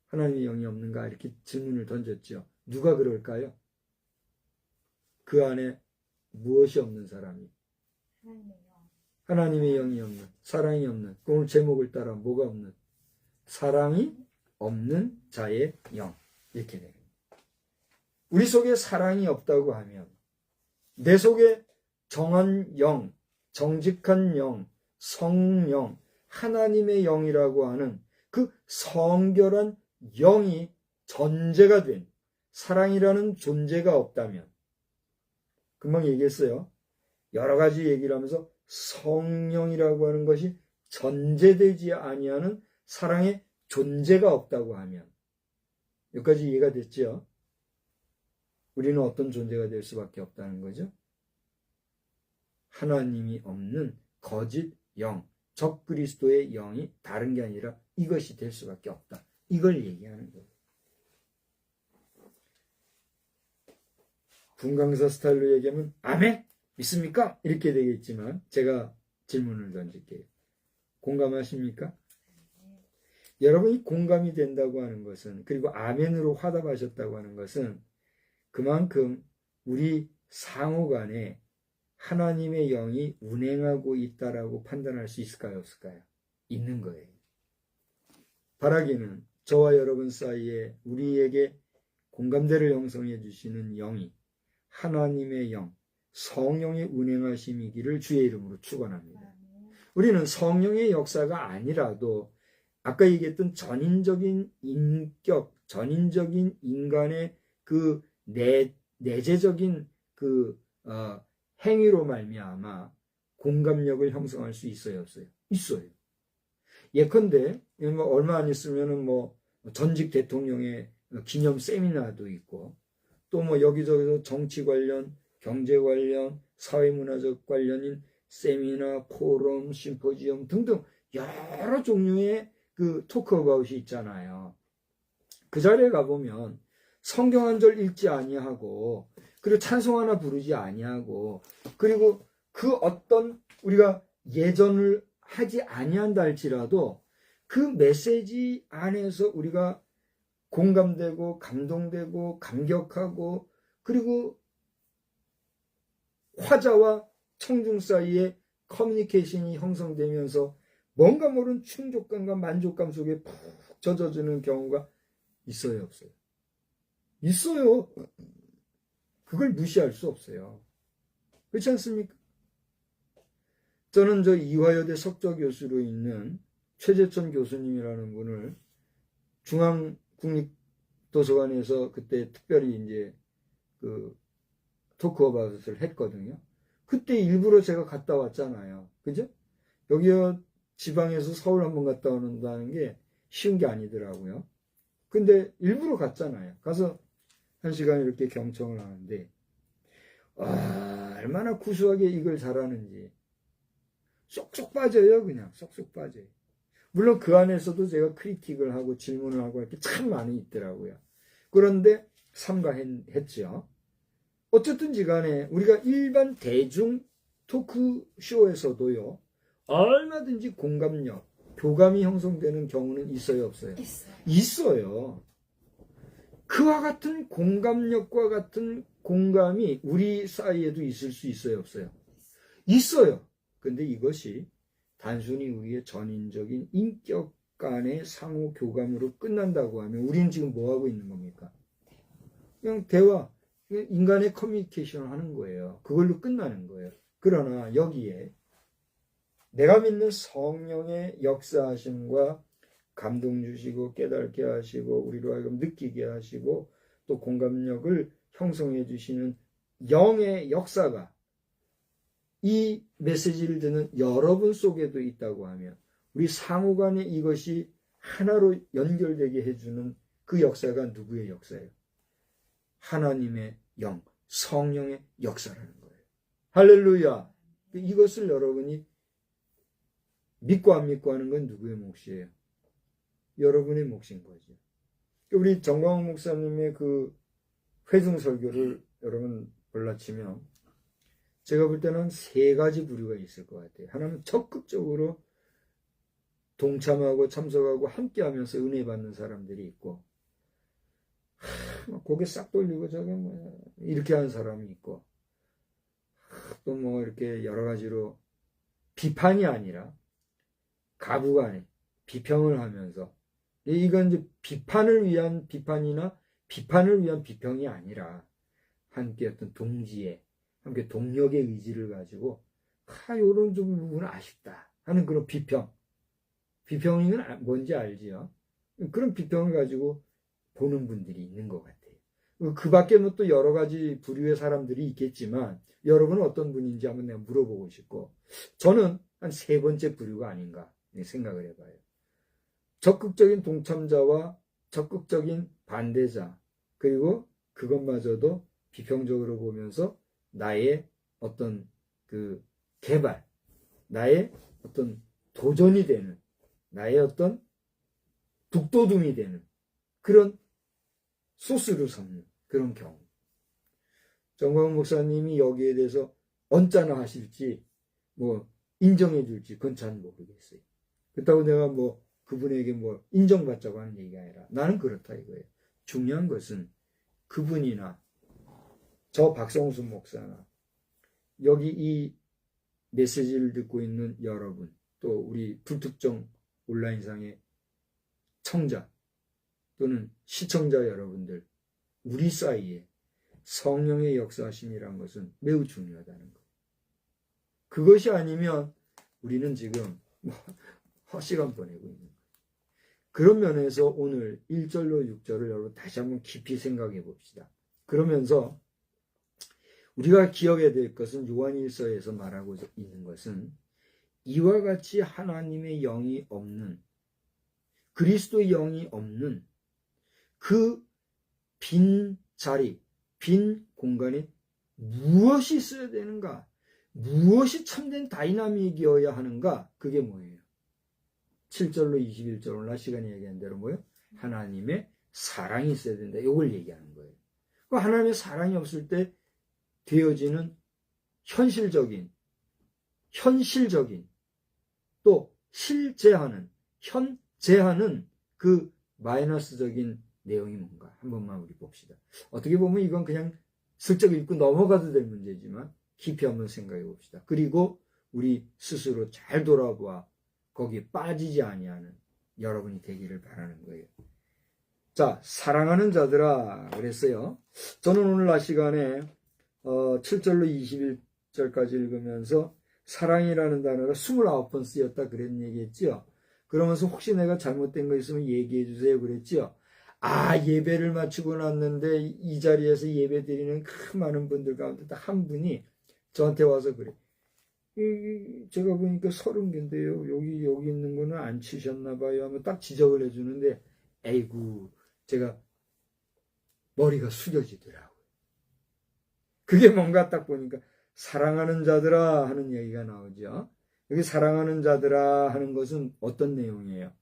하나님의 영이 없는가? 이렇게 질문을 던졌죠. 누가 그럴까요? 그 안에 무엇이 없는 사람이? 하나님의 영이 없는, 사랑이 없는. 오늘 제목을 따라 뭐가 없는? 사랑이 없는 자의 영. 이렇게 됩니다. 우리 속에 사랑이 없다고 하면 내 속에 정한 영, 정직한 영, 성령, 하나님의 영이라고 하는 그 성결한 영이 전제가 된 사랑이라는 존재가 없다면, 금방 얘기했어요. 여러 가지 얘기를 하면서 성령이라고 하는 것이 전제되지 아니하는 사랑의 존재가 없다고 하면, 여기까지 이해가 됐죠? 우리는 어떤 존재가 될 수밖에 없다는 거죠? 하나님이 없는 거짓 영, 적그리스도의 영이 다른 게 아니라 이것이 될 수밖에 없다. 이걸 얘기하는 거예요. 분강사 스타일로 얘기하면 아멘? 믿습니까? 이렇게 되겠지만 제가 질문을 던질게요. 공감하십니까? 여러분이 공감이 된다고 하는 것은, 그리고 아멘으로 화답하셨다고 하는 것은 그만큼 우리 상호 간에 하나님의 영이 운행하고 있다라고 판단할 수 있을까요? 없을까요? 있는 거예요. 바라기는 저와 여러분 사이에 우리에게 공감대를 형성해 주시는 영이 하나님의 영, 성령의 운행하심이기를 주의 이름으로 축원합니다. 우리는 성령의 역사가 아니라도 아까 얘기했던 전인적인 인격, 전인적인 인간의 그 내재적인 그 행위로 말미암아 공감력을 형성할 수 있어요, 없어요? 있어요. 예컨대 얼마 안 있으면은 전직 대통령의 기념 세미나도 있고, 또 여기저기서 정치 관련, 경제 관련, 사회문화적 관련인 세미나, 포럼, 심포지엄 등등 여러 종류의 그 토크 어바웃이 있잖아요. 그 자리에 가보면 성경 한 절 읽지 아니하고, 그리고 찬송 하나 부르지 아니하고, 그리고 그 어떤 우리가 예전을 하지 아니한다 할지라도 그 메시지 안에서 우리가 공감되고 감동되고 감격하고, 그리고 화자와 청중 사이에 커뮤니케이션이 형성되면서 뭔가 모르는 충족감과 만족감 속에 푹 젖어드는 경우가 있어요, 없어요? 있어요. 그걸 무시할 수 없어요. 그렇지 않습니까? 저는 이화여대 석좌 교수로 있는 최재천 교수님이라는 분을 중앙국립도서관에서 그때 특별히 이제 그 토크 어바웃을 했거든요. 그때 일부러 제가 갔다 왔잖아요. 그죠? 여기요, 지방에서 서울 한번 갔다 오는다는 게 쉬운 게 아니더라고요. 근데 일부러 갔잖아요. 가서 1시간 이렇게 경청을 하는데, 얼마나 구수하게 이걸 잘하는지 쏙쏙 빠져요. 그냥 쏙쏙 빠져요. 물론 그 안에서도 제가 크리틱을 하고 질문을 하고 할 게 참 많이 있더라고요. 그런데 삼가했죠. 어쨌든지 간에 우리가 일반 대중 토크쇼에서도요, 얼마든지 공감력, 교감이 형성되는 경우는 있어요, 없어요? 있어요. 그와 같은 공감력과 같은 공감이 우리 사이에도 있을 수 있어요, 없어요? 있어요. 근데 이것이 단순히 우리의 전인적인 인격 간의 상호 교감으로 끝난다고 하면 우리는 지금 뭐 하고 있는 겁니까? 그냥 대화, 인간의 커뮤니케이션을 하는 거예요. 그걸로 끝나는 거예요. 그러나 여기에 내가 믿는 성령의 역사하심과 감동 주시고 깨닫게 하시고 우리로 하여금 느끼게 하시고 또 공감력을 형성해 주시는 영의 역사가 이 메시지를 듣는 여러분 속에도 있다고 하면 우리 상호간에 이것이 하나로 연결되게 해주는 그 역사가 누구의 역사예요? 하나님의 영, 성령의 역사라는 거예요. 할렐루야. 이것을 여러분이 믿고 안 믿고 하는 건 누구의 몫이에요? 여러분의 몫인 거죠. 우리 정광훈 목사님의 그 회중 설교를 여러분 볼라치면 제가 볼 때는 3가지 부류가 있을 것 같아요. 하나는 적극적으로 동참하고 참석하고 함께하면서 은혜 받는 사람들이 있고, 고개 싹 돌리고 저게 뭐 이렇게 하는 사람이 있고, 또 뭐 이렇게 여러 가지로 비판이 아니라 가부가 아닌 비평을 하면서, 이건 이제 비판을 위한 비판이나 비판을 위한 비평이 아니라 함께 어떤 동지애, 함께 동력의 의지를 가지고 요런 좀 부분은 아쉽다 하는 그런 비평. 비평이면 뭔지 알지요? 그런 비평을 가지고 보는 분들이 있는 것 같아요. 그 밖에 뭐 또 여러 가지 부류의 사람들이 있겠지만 여러분은 어떤 분인지 한번 내가 물어보고 싶고, 저는 한 3번째 부류가 아닌가 생각을 해봐요. 적극적인 동참자와 적극적인 반대자, 그리고 그것마저도 비평적으로 보면서 나의 어떤 그 개발, 나의 어떤 도전이 되는, 나의 어떤 북돋움이 되는 그런 소스를 삼는 그런 경우. 정광훈 목사님이 여기에 대해서 언짢아 하실지 뭐 인정해 줄지 그건 잘 모르겠어요. 그렇다고 내가 뭐 그분에게 뭐 인정받자고 하는 얘기가 아니라 나는 그렇다 이거예요. 중요한 것은 그분이나 저 박성수 목사나 여기 이 메시지를 듣고 있는 여러분, 또 우리 불특정 온라인상의 청자 또는 시청자 여러분들, 우리 사이에 성령의 역사하심이란 것은 매우 중요하다는 거예요. 그것이 아니면 우리는 지금 헛시간 보내고 있는 거예요. 그런 면에서 오늘 1절로 6절을 여러분 다시 한번 깊이 생각해 봅시다. 그러면서 우리가 기억해야 될 것은 요한일서에서 말하고 있는 것은 이와 같이 하나님의 영이 없는, 그리스도의 영이 없는 그 빈 자리, 빈 공간에 무엇이 있어야 되는가? 무엇이 참된 다이나믹이어야 하는가? 그게 뭐예요? 7절로 21절 오늘 시간에 얘기한 대로 뭐예요? 하나님의 사랑이 있어야 된다. 이걸 얘기하는 거예요. 하나님의 사랑이 없을 때 되어지는 현실적인 또 현재하는 그 마이너스적인 내용이 뭔가 한 번만 우리 봅시다. 어떻게 보면 이건 그냥 슬쩍 읽고 넘어가도 될 문제지만 깊이 한번 생각해 봅시다. 그리고 우리 스스로 잘 돌아보아 거기에 빠지지 아니하는 여러분이 되기를 바라는 거예요. 자, 사랑하는 자들아 그랬어요. 저는 오늘 낮 시간에 7절로 21절까지 읽으면서 사랑이라는 단어가 29번 쓰였다 그런 얘기했죠. 그러면서 혹시 내가 잘못된 거 있으면 얘기해 주세요 그랬죠. 예배를 마치고 났는데 이 자리에서 예배 드리는 그 많은 분들 가운데 딱 한 분이 저한테 와서 그래. 제가 보니까 30개인데요. 여기 있는 거는 안 치셨나 봐요. 하면 딱 지적을 해주는데 에이구 제가 머리가 숙여지더라고요. 그게 뭔가 딱 보니까 사랑하는 자들아 하는 얘기가 나오죠. 여기 사랑하는 자들아 하는 것은 어떤 내용이에요?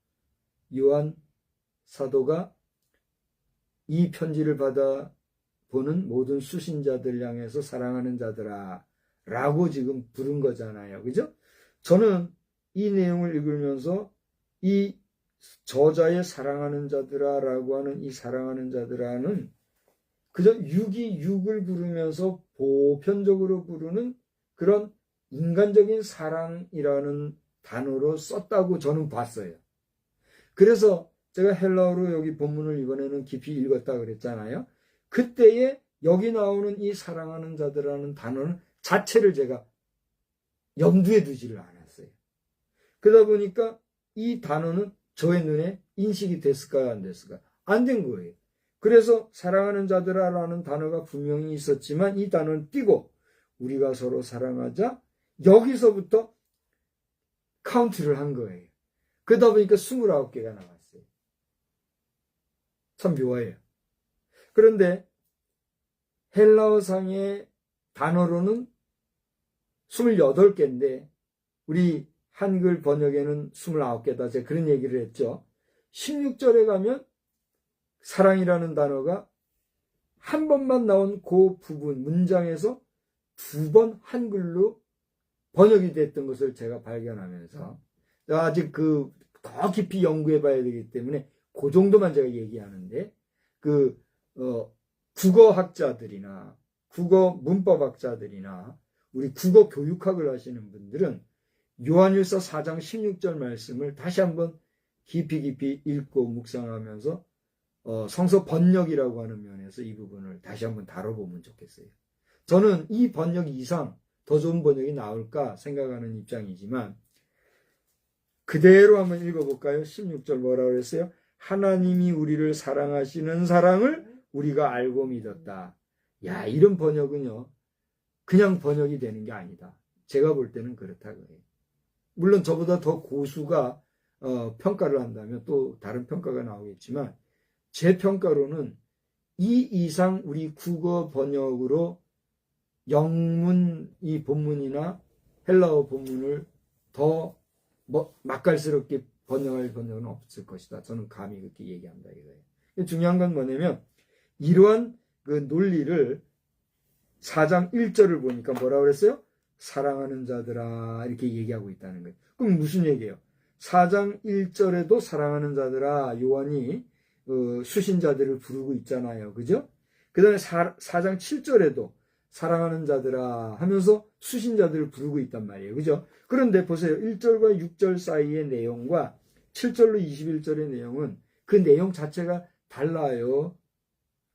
요한 사도가 이 편지를 받아 보는 모든 수신자들 향해서 사랑하는 자들아 라고 지금 부른 거잖아요. 그죠? 저는 이 내용을 읽으면서 이 저자의 사랑하는 자들아 라고 하는 이 사랑하는 자들아는 그저 육이 육을 부르면서 보편적으로 부르는 그런 인간적인 사랑이라는 단어로 썼다고 저는 봤어요. 그래서 제가 헬라어로 여기 본문을 이번에는 깊이 읽었다 그랬잖아요. 그때에 여기 나오는 이 사랑하는 자들이라는 단어는 자체를 제가 염두에 두지를 않았어요. 그러다 보니까 이 단어는 저의 눈에 인식이 됐을까요? 안 됐을까요? 안 된 거예요. 그래서 사랑하는 자들아라는 단어가 분명히 있었지만 이 단어는 띄고 우리가 서로 사랑하자 여기서부터 카운트를 한 거예요. 그러다 보니까 29개가 나왔어요. 참 묘해요. 그런데 헬라어상의 단어로는 28개인데 우리 한글 번역에는 29개다. 제가 그런 얘기를 했죠. 16절에 가면 사랑이라는 단어가 한 번만 나온 그 부분 문장에서 2번 한글로 번역이 됐던 것을 제가 발견하면서 아직 더 깊이 연구해 봐야 되기 때문에 그 정도만 제가 얘기하는데 국어학자들이나 국어 문법학자들이나 우리 국어 교육학을 하시는 분들은 요한일서 4장 16절 말씀을 다시 한번 깊이 읽고 묵상하면서 성서 번역이라고 하는 면에서 이 부분을 다시 한번 다뤄보면 좋겠어요. 저는 이 번역 이상 더 좋은 번역이 나올까 생각하는 입장이지만 그대로 한번 읽어볼까요? 16절 뭐라고 그랬어요? 하나님이 우리를 사랑하시는 사랑을 우리가 알고 믿었다. 야, 이런 번역은요 그냥 번역이 되는 게 아니다. 제가 볼 때는 그렇다고요. 물론 저보다 더 고수가 평가를 한다면 또 다른 평가가 나오겠지만 제 평가로는 이 이상 우리 국어 번역으로 영문 이 본문이나 헬라어 본문을 더 맛깔스럽게 번역할 번역은 없을 것이다. 저는 감히 그렇게 얘기한다 이거예요. 중요한 건 뭐냐면 이러한 그 논리를 4장 1절을 보니까 뭐라고 그랬어요? 사랑하는 자들아 이렇게 얘기하고 있다는 거예요. 그럼 무슨 얘기예요? 4장 1절에도 사랑하는 자들아 요한이 수신자들을 부르고 있잖아요. 그죠? 그 다음에 4장 7절에도 사랑하는 자들아 하면서 수신자들을 부르고 있단 말이에요. 그죠? 그런데 보세요. 1절과 6절 사이의 내용과 7절로 21절의 내용은 그 내용 자체가 달라요.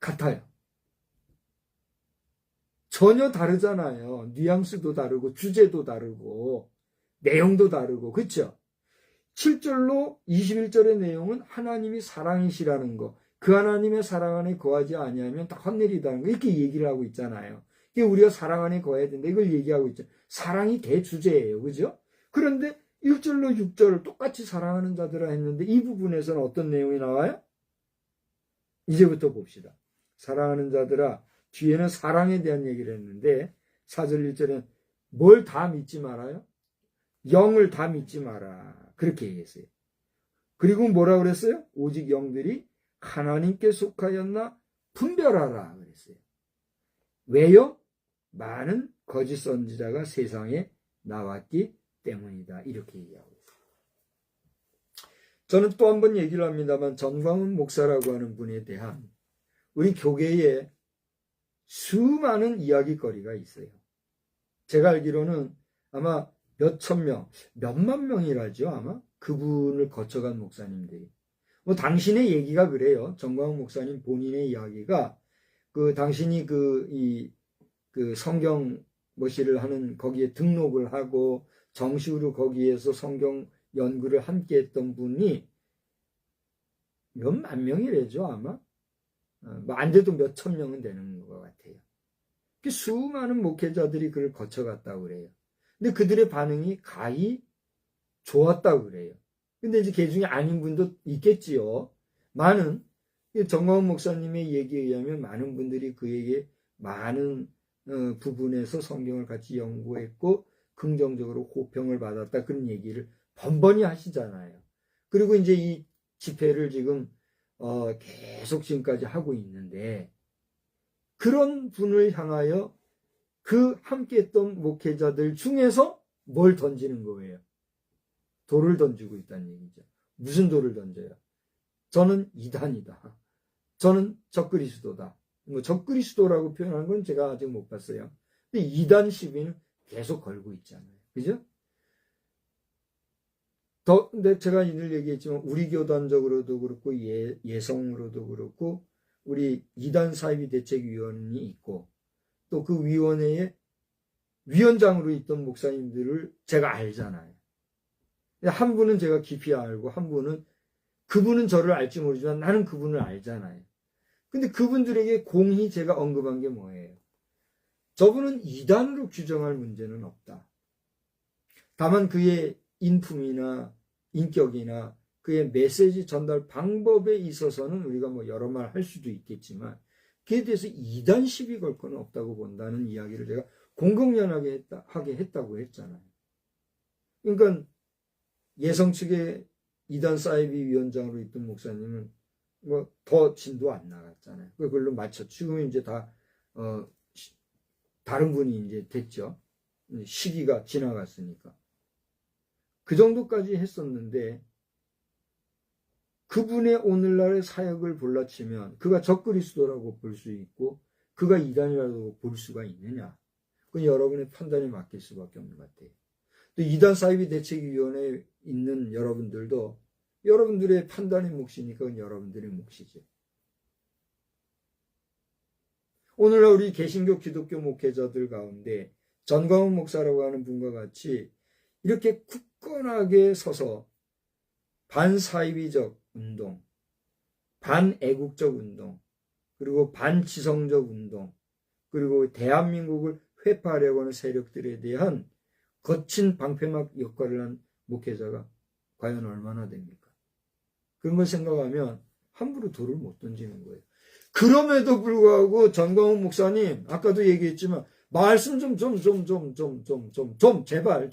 같아요. 전혀 다르잖아요. 뉘앙스도 다르고 주제도 다르고 내용도 다르고 그렇죠? 7절로 21절의 내용은 하나님이 사랑이시라는 거, 그 하나님의 사랑 안에 거하지 아니하면 다 헛내리다는 거 이렇게 얘기를 하고 있잖아요. 이게 우리가 사랑 안에 거해야 된다 이걸 얘기하고 있죠. 사랑이 대주제예요. 그죠? 그런데 1절로 6절을 똑같이 사랑하는 자들아 했는데 이 부분에서는 어떤 내용이 나와요? 이제부터 봅시다. 사랑하는 자들아 뒤에는 사랑에 대한 얘기를 했는데 4절 1절에는 뭘 다 믿지 말아요? 영을 다 믿지 마라. 그렇게 얘기했어요. 그리고 뭐라 그랬어요? 오직 영들이 하나님께 속하였나 분별하라 그랬어요. 왜요? 많은 거짓 선지자가 세상에 나왔기 때문이다. 이렇게 얘기하고 있어요. 저는 또 한 번 얘기를 합니다만 전광훈 목사라고 하는 분에 대한 우리 교계에 수많은 이야기거리가 있어요. 제가 알기로는 아마 몇천 명, 몇만 명이라죠 아마 그분을 거쳐간 목사님들이. 당신의 얘기가 그래요. 전광훈 목사님 본인의 이야기가 당신이 성경 모시를 하는 거기에 등록을 하고 정식으로 거기에서 성경 연구를 함께 했던 분이 몇만 명이래죠 아마. 안 돼도 몇천 명은 되는 것 같아요. 수많은 목회자들이 그를 거쳐갔다고 그래요. 근데 그들의 반응이 가히 좋았다고 그래요. 근데 이제 그 중에 아닌 분도 있겠지요. 많은 정광훈 목사님의 얘기에 의하면 많은 분들이 그에게 많은 부분에서 성경을 같이 연구했고 긍정적으로 호평을 받았다 그런 얘기를 번번이 하시잖아요. 그리고 이제 이 집회를 지금 계속 지금까지 하고 있는데 그런 분을 향하여 그 함께 했던 목회자들 중에서 뭘 던지는 거예요? 돌을 던지고 있다는 얘기죠. 무슨 돌을 던져요? 저는 이단이다. 저는 적그리스도다. 뭐 적그리스도라고 표현한 건 제가 아직 못 봤어요. 근데 이단 시비는 계속 걸고 있잖아요. 그죠? 근데 제가 늘 얘기했지만 우리 교단적으로도 그렇고 예성으로도 그렇고 우리 이단 사이비 대책위원이 있고 또 그 위원회에 위원장으로 있던 목사님들을 제가 알잖아요. 한 분은 제가 깊이 알고 한 분은 그분은 저를 알지 모르지만 나는 그분을 알잖아요. 근데 그분들에게 공히 제가 언급한 게 뭐예요? 저분은 이단으로 규정할 문제는 없다. 다만 그의 인품이나 인격이나 그의 메시지 전달 방법에 있어서는 우리가 뭐 여러 말 할 수도 있겠지만 그에 대해서 이단 시비 걸 건 없다고 본다는 이야기를 제가 공공연하게 하게 했다고 했잖아요. 그러니까 예성 측의 이단 사이비 위원장으로 있던 목사님은 뭐 더 진도 안 나갔잖아요. 그걸로 맞춰 지금 이제 다 다른 분이 이제 됐죠. 시기가 지나갔으니까. 그 정도까지 했었는데 그분의 오늘날의 사역을 볼라치면 그가 적그리스도라고 볼 수 있고 그가 이단이라고 볼 수가 있느냐. 그건 여러분의 판단에 맡길 수밖에 없는 것 같아요. 또 이단 사이비 대책위원회에 있는 여러분들도 여러분들의 판단의 몫이니까 그건 여러분들의 몫이죠. 오늘날 우리 개신교 기독교 목회자들 가운데 전광훈 목사라고 하는 분과 같이 이렇게 굳건하게 서서 반사이비적 운동, 반애국적 운동, 그리고 반지성적 운동, 그리고 대한민국을 회파하려고 하는 세력들에 대한 거친 방패막 역할을 한 목회자가 과연 얼마나 됩니까? 그런 걸 생각하면 함부로 돌을 못 던지는 거예요. 그럼에도 불구하고 전광훈 목사님, 아까도 얘기했지만, 말씀 제발,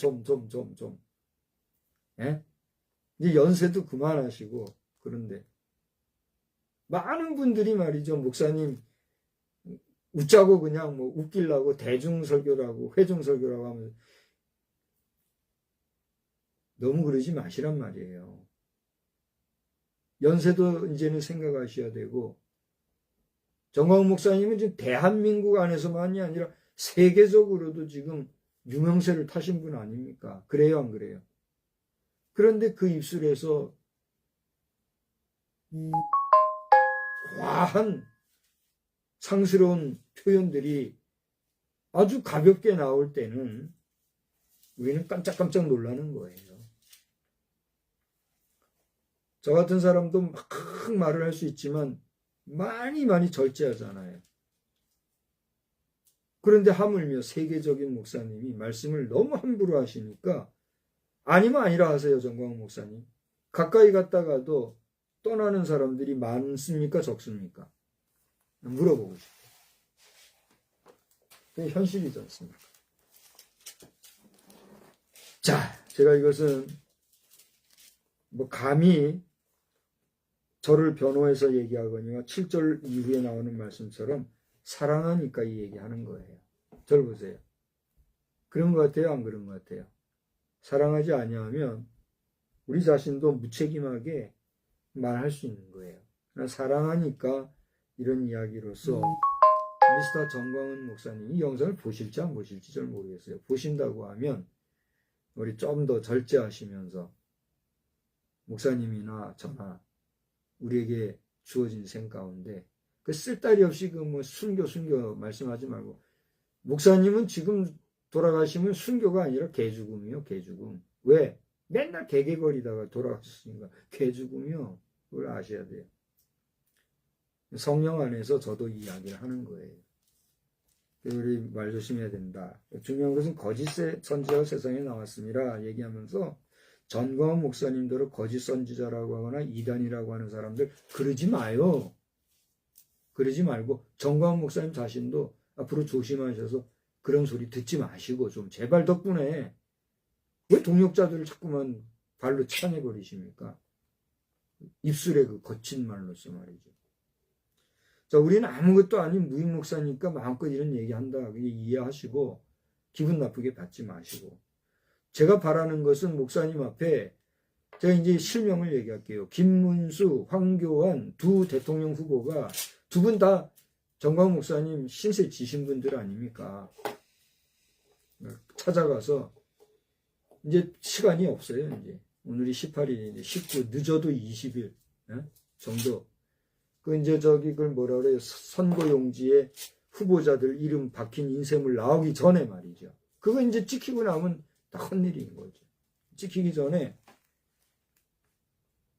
예? 이제 연세도 그만하시고, 그런데, 많은 분들이 말이죠, 목사님, 웃자고 그냥 뭐 웃기려고 대중설교라고, 회중설교라고 하면서, 너무 그러지 마시란 말이에요. 연세도 이제는 생각하셔야 되고, 정광훈 목사님은 지금 대한민국 안에서만이 아니라 세계적으로도 지금 유명세를 타신 분 아닙니까? 그래요, 안 그래요? 그런데 그 입술에서 과한 상스러운 표현들이 아주 가볍게 나올 때는 우리는 깜짝깜짝 놀라는 거예요. 저 같은 사람도 막 말을 할 수 있지만 많이 절제하잖아요. 그런데 하물며 세계적인 목사님이 말씀을 너무 함부로 하시니까 아니면 아니라 하세요, 정광훈 목사님. 가까이 갔다가도 떠나는 사람들이 많습니까, 적습니까? 물어보고 싶어요. 그게 현실이지 않습니까? 자, 제가 이것은 뭐 감히 저를 변호해서 얘기하거니와 7절 이후에 나오는 말씀처럼 사랑하니까 이 얘기하는 거예요. 저를 보세요. 그런 것 같아요? 안 그런 것 같아요? 사랑하지 아니하면 우리 자신도 무책임하게 말할 수 있는 거예요. 사랑하니까 이런 이야기로서 미스터 정광훈 목사님이 이 영상을 보실지 안 보실지 잘 모르겠어요. 보신다고 하면 우리 좀 더 절제하시면서 목사님이나 저나 우리에게 주어진 생 가운데 그 쓸데리 없이 그 뭐 순교 말씀하지 말고 목사님은 지금 돌아가시면 순교가 아니라 개죽음이요, 개죽음. 왜? 맨날 개개거리다가 돌아가셨으니까 개죽음이요. 그걸 아셔야 돼요. 성령 안에서 저도 이 이야기를 하는 거예요. 우리 말 조심해야 된다. 중요한 것은 거짓 선지자가 세상에 나왔습니다. 얘기하면서 전광훈 목사님들을 거짓 선지자라고 하거나 이단이라고 하는 사람들 그러지 마요. 그러지 말고 전광훈 목사님 자신도 앞으로 조심하셔서 그런 소리 듣지 마시고 좀 제발 덕분에 왜 동역자들을 자꾸만 발로 차내버리십니까? 입술에 그 거친 말로서 말이죠. 자, 우리는 아무것도 아닌 무임 목사니까 마음껏 이런 얘기한다. 그게 이해하시고 기분 나쁘게 받지 마시고. 제가 바라는 것은 목사님 앞에 제가 이제 실명을 얘기할게요. 김문수, 황교안 두 대통령 후보가 두 분 다 정광 목사님 신세 지신 분들 아닙니까? 찾아가서 이제 시간이 없어요. 이제 오늘이 18일인데 19 늦어도 20일 정도. 그 이제 그걸 뭐라 그래요? 선거용지에 후보자들 이름 박힌 인쇄물 나오기 전에 말이죠. 그거 이제 찍히고 나면 다 헛일인 거죠. 찍히기 전에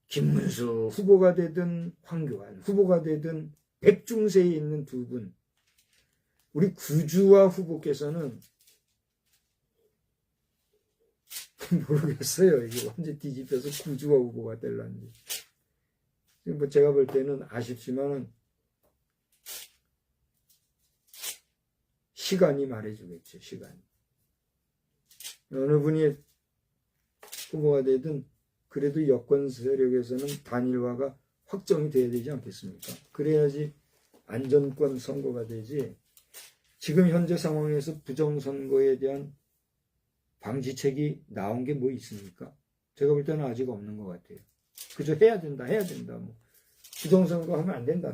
김문수 후보가 되든 황교안 후보가 되든 백중세에 있는 두 분, 우리 구주와 후보께서는 모르겠어요. 이게 언제 뒤집혀서 구주와 후보가 될란지. 뭐 제가 볼 때는 아쉽지만은 시간이 말해주겠죠. 시간이. 어느 분이 후보가 되든 그래도 여권 세력에서는 단일화가 확정이 돼야 되지 않겠습니까? 그래야지 안전권 선거가 되지. 지금 현재 상황에서 부정선거에 대한 방지책이 나온 게 뭐 있습니까? 제가 볼 때는 아직 없는 것 같아요. 그저 해야 된다. 뭐 부정선거 하면 안 된다.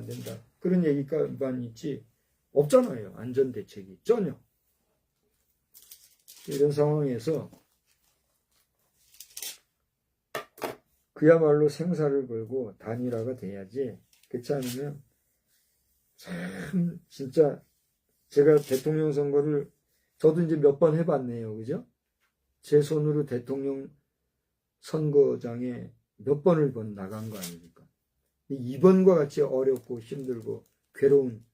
그런 얘기만 있지 없잖아요. 안전대책이 전혀. 이런 상황에서 그야말로 생사를 걸고 단일화가 돼야지. 그렇지 않으면 참 진짜 제가 대통령 선거를 저도 이제 몇 번 해봤네요. 그죠? 제 손으로 대통령 선거장에 몇 번을 나간 거 아닙니까? 이번과 같이 어렵고 힘들고 괴로운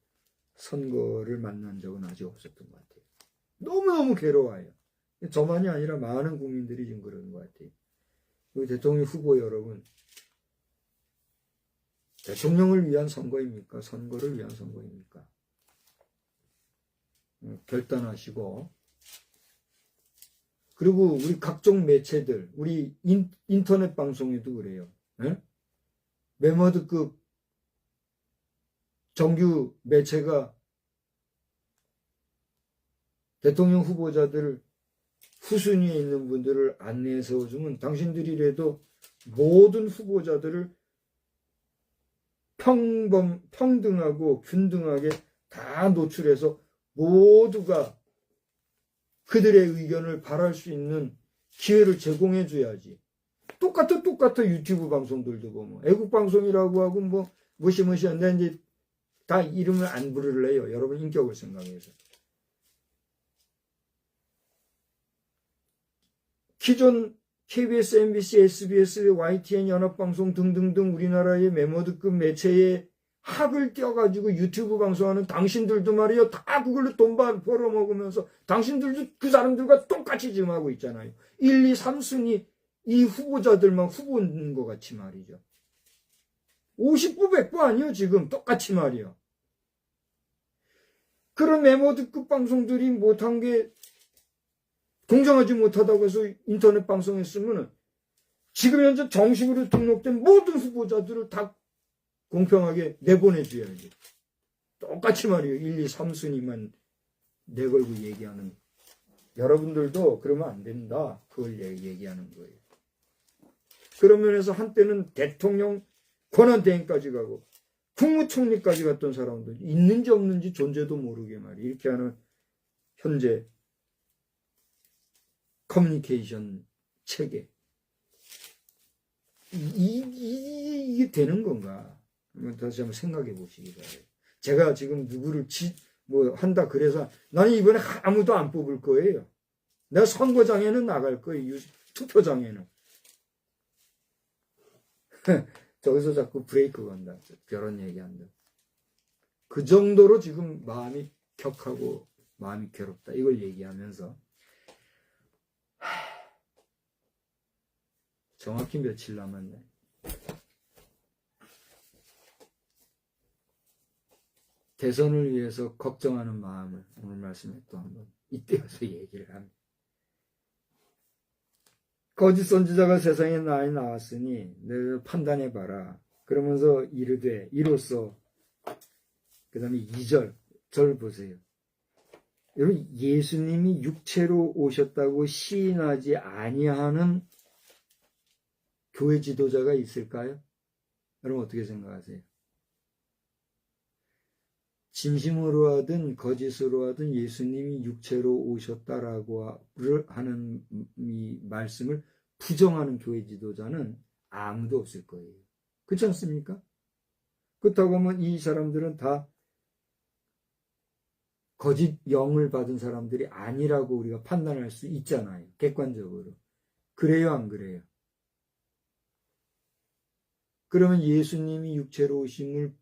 선거를 만난 적은 아직 없었던 것 같아요. 너무너무 괴로워요. 저만이 아니라 많은 국민들이 지금 그러는 것 같아요. 우리 대통령 후보 여러분, 대통령을 위한 선거입니까? 선거를 위한 선거입니까? 결단하시고. 그리고 우리 각종 매체들, 우리 인터넷 방송에도 그래요. 매머드급 정규 매체가 대통령 후보자들을 후순위에 있는 분들을 안내해 세워주면 당신들이라도 모든 후보자들을 평등하고 균등하게 다 노출해서 모두가 그들의 의견을 발할 수 있는 기회를 제공해 줘야지. 똑같아 유튜브 방송들도 보면 애국 방송이라고 하고 뭐 무시무시한데 이제 다 이름을 안 부를래요. 여러분 인격을 생각해서. 기존 KBS, MBC, SBS, YTN, 연합방송 등등등 우리나라의 매머드급 매체에 학을 떼어가지고 유튜브 방송하는 당신들도 말이요. 다 그걸로 돈 벌어먹으면서 당신들도 그 사람들과 똑같이 지금 하고 있잖아요. 1, 2, 3순위 이 후보자들만 후보인 것 같이 말이죠. 50부 100부 아니요. 지금 똑같이 말이요. 그런 매머드급 방송들이 못한 게 공정하지 못하다고 해서 인터넷 방송에 쓰면은 지금 현재 정식으로 등록된 모든 후보자들을 다 공평하게 내보내줘야지. 똑같이 말이에요. 1, 2, 3순위만 내걸고 얘기하는. 여러분들도 그러면 안 된다. 그걸 얘기하는 거예요. 그런 면에서 한때는 대통령 권한대행까지 가고 국무총리까지 갔던 사람들 있는지 없는지 존재도 모르게 말이에요. 이렇게 하는 현재 커뮤니케이션 체계. 이게 되는 건가? 다시 한번 생각해 보시기 바래요. 제가 지금 누구를 한다 그래서 나는 이번에 아무도 안 뽑을 거예요. 내가 선거장에는 나갈 거예요. 투표장에는. 저기서 자꾸 브레이크 건다. 저런 얘기한다. 그 정도로 지금 마음이 격하고 마음이 괴롭다. 이걸 얘기하면서 정확히 며칠 남았네. 대선을 위해서 걱정하는 마음을 오늘 말씀에 또 한번 이때여서 얘기를 합니다. 거짓 선지자가 세상에 많이 나왔으니 너희를 판단해봐라. 그러면서 이르되 이로써 그 다음에 2절 절 보세요. 여러분, 예수님이 육체로 오셨다고 시인하지 아니하는 교회 지도자가 있을까요? 여러분 어떻게 생각하세요? 진심으로 하든 거짓으로 하든 예수님이 육체로 오셨다라고 하는 이 말씀을 부정하는 교회 지도자는 아무도 없을 거예요. 그렇지 않습니까? 그렇다고 하면 이 사람들은 다 거짓 영을 받은 사람들이 아니라고 우리가 판단할 수 있잖아요. 객관적으로. 그래요, 안 그래요? 그러면 예수님이 육체로 오심을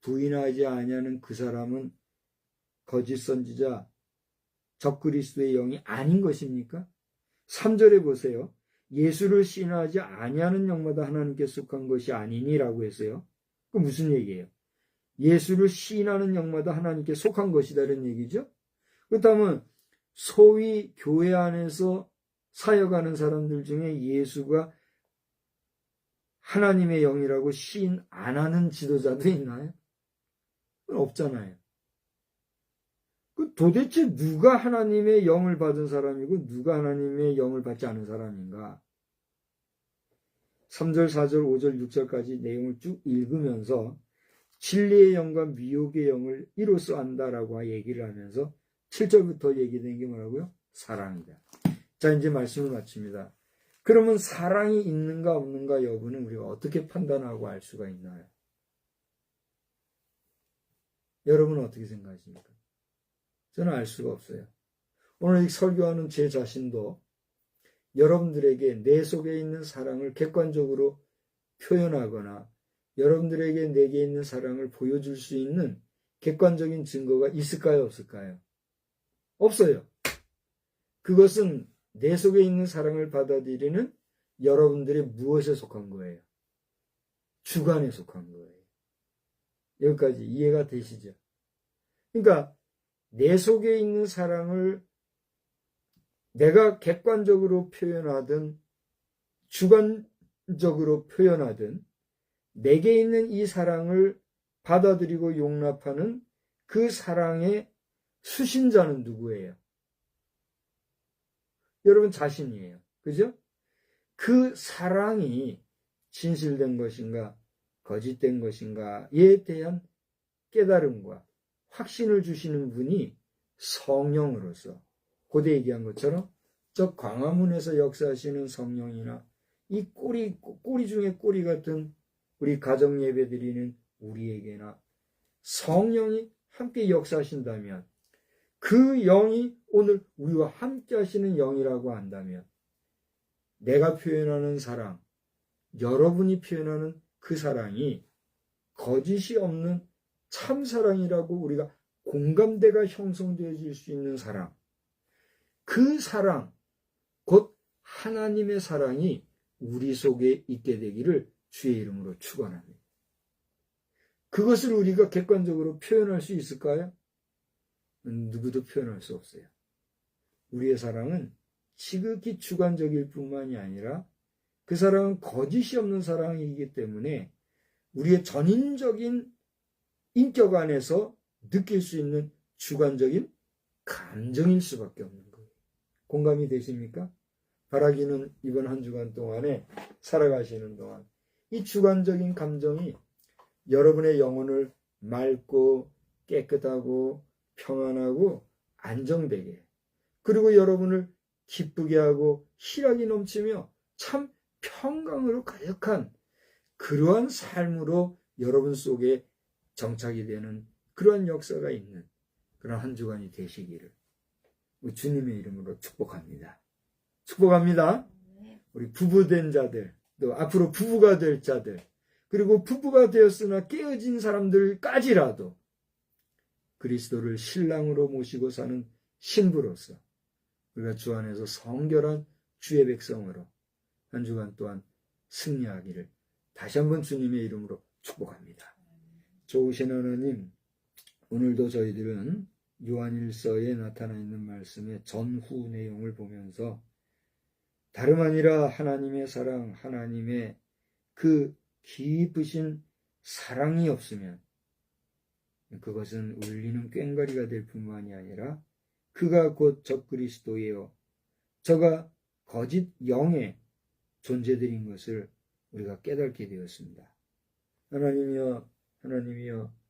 부인하지 아니하는 그 사람은 거짓 선지자, 적그리스도의 영이 아닌 것입니까? 3절에 보세요. 예수를 신하지 아니하는 영마다 하나님께 속한 것이 아니니라고 했어요. 그 무슨 얘기예요? 예수를 시인하는 영마다 하나님께 속한 것이다라는 얘기죠. 그렇다면 소위 교회 안에서 사역하는 사람들 중에 예수가 하나님의 영이라고 시인 안 하는 지도자도 있나요? 없잖아요. 도대체 누가 하나님의 영을 받은 사람이고 누가 하나님의 영을 받지 않은 사람인가? 3절, 4절, 5절, 6절까지 내용을 쭉 읽으면서 진리의 영과 미혹의 영을 이로써 안다라고 얘기를 하면서 7절부터 얘기된 게 뭐라고요? 사랑이다. 자, 이제 말씀을 마칩니다. 그러면 사랑이 있는가 없는가 여부는 우리가 어떻게 판단하고 알 수가 있나요? 여러분은 어떻게 생각하십니까? 저는 알 수가 없어요. 오늘 이 설교하는 제 자신도 여러분들에게 내 속에 있는 사랑을 객관적으로 표현하거나 여러분들에게 내게 있는 사랑을 보여줄 수 있는 객관적인 증거가 있을까요? 없을까요? 없어요. 그것은 내 속에 있는 사랑을 받아들이는 여러분들의 무엇에 속한 거예요? 주관에 속한 거예요. 여기까지 이해가 되시죠? 그러니까 내 속에 있는 사랑을 내가 객관적으로 표현하든 주관적으로 표현하든 내게 있는 이 사랑을 받아들이고 용납하는 그 사랑의 수신자는 누구예요? 여러분 자신이에요. 그죠? 그 사랑이 진실된 것인가 거짓된 것인가에 대한 깨달음과 확신을 주시는 분이 성령으로서 고대 얘기한 것처럼 저 광화문에서 역사하시는 성령이나 이 꼬리 중에 꼬리 같은 우리 가정 예배 드리는 우리에게나 성령이 함께 역사하신다면 그 영이 오늘 우리와 함께 하시는 영이라고 한다면 내가 표현하는 사랑, 여러분이 표현하는 그 사랑이 거짓이 없는 참사랑이라고 우리가 공감대가 형성되어질 수 있는 사랑, 그 사랑, 곧 하나님의 사랑이 우리 속에 있게 되기를 주의 이름으로 축원합니다. 그것을 우리가 객관적으로 표현할 수 있을까요? 누구도 표현할 수 없어요. 우리의 사랑은 지극히 주관적일 뿐만이 아니라 그 사랑은 거짓이 없는 사랑이기 때문에 우리의 전인적인 인격 안에서 느낄 수 있는 주관적인 감정일 수밖에 없는 거예요. 공감이 되십니까? 바라기는 이번 한 주간 동안에 살아가시는 동안 이 주관적인 감정이 여러분의 영혼을 맑고 깨끗하고 평안하고 안정되게 그리고 여러분을 기쁘게 하고 희락이 넘치며 참 평강으로 가득한 그러한 삶으로 여러분 속에 정착이 되는 그러한 역사가 있는 그런 한 주간이 되시기를 주님의 이름으로 축복합니다. 축복합니다. 우리 부부된 자들, 또 앞으로 부부가 될 자들, 그리고 부부가 되었으나 깨어진 사람들까지라도 그리스도를 신랑으로 모시고 사는 신부로서 우리가 주 안에서 성결한 주의 백성으로 한 주간 동안 승리하기를 다시 한번 주님의 이름으로 축복합니다. 좋으신 하나님, 오늘도 저희들은 요한일서에 나타나 있는 말씀의 전후 내용을 보면서 다름 아니라 하나님의 사랑, 하나님의 그 깊으신 사랑이 없으면 그것은 울리는 꽹과리가 될 뿐만이 아니라 그가 곧 적그리스도예요. 저가 거짓 영의 존재들인 것을 우리가 깨닫게 되었습니다. 하나님이여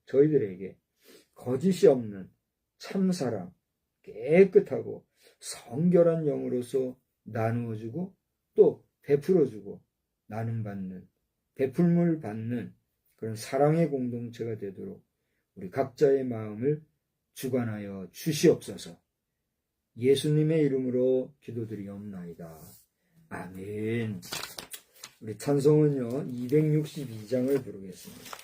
저희들에게 거짓이 없는 참사랑 깨끗하고 성결한 영으로서 나누어주고 또 베풀어주고 나눔받는 베풀물 받는 그런 사랑의 공동체가 되도록 우리 각자의 마음을 주관하여 주시옵소서. 예수님의 이름으로 기도드리옵나이다. 아멘. 우리 찬송은요 262장을 부르겠습니다.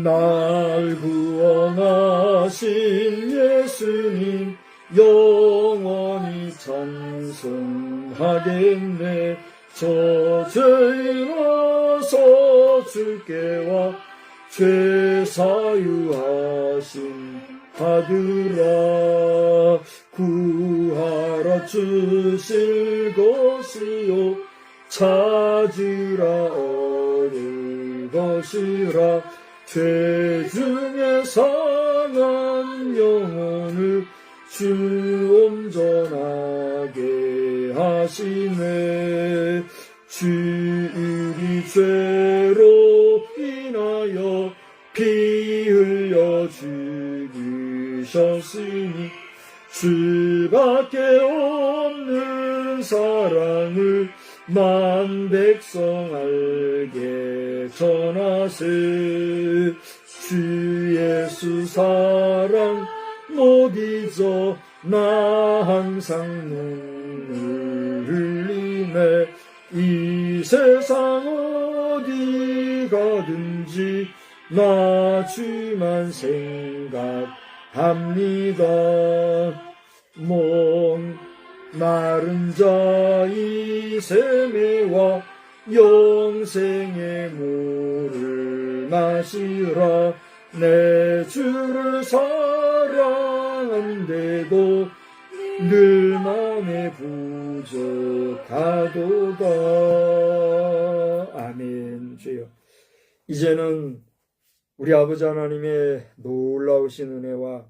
날 구원하신 예수님 영원히 찬송하겠네. 저 죄인으로서 주께 와 죄 사유하신 받으라. 구하라 주실 것이요 찾으라 얻을 것이라. 죄 중에 상한 영혼을 주 온전하게 하시네. 주의 죄로 인하여 피 흘려 죽으셨으니 주밖에 없는 사랑을 만 백성 알게 전하세. 주 예수 사랑 못 잊어 나 항상 눈물 흘리네. 이 세상 어디 가든지 나 주만 생각합니다. 먼 마른 자의 샘에와 영생의 물을 마시라. 내 주를 사랑한데도 늘 맘에 부족하도다. 아멘. 주여, 이제는 우리 아버지 하나님의 놀라우신 은혜와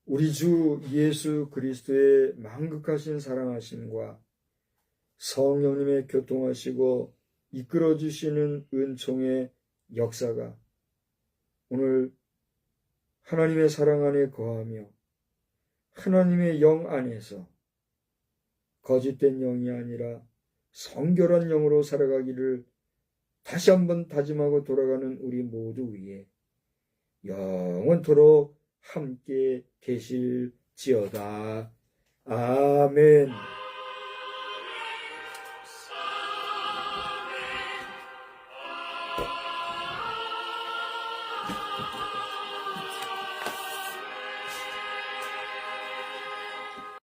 우리 주 예수 그리스도의 만극하신 사랑하심과 성령님의 교통하시고 이끌어주시는 은총의 역사가 오늘 하나님의 사랑 안에 거하며 하나님의 영 안에서 거짓된 영이 아니라 성결한 영으로 살아가기를 다시 한번 다짐하고 돌아가는 우리 모두 위에 영원토록 함께 계실지어다. 아멘.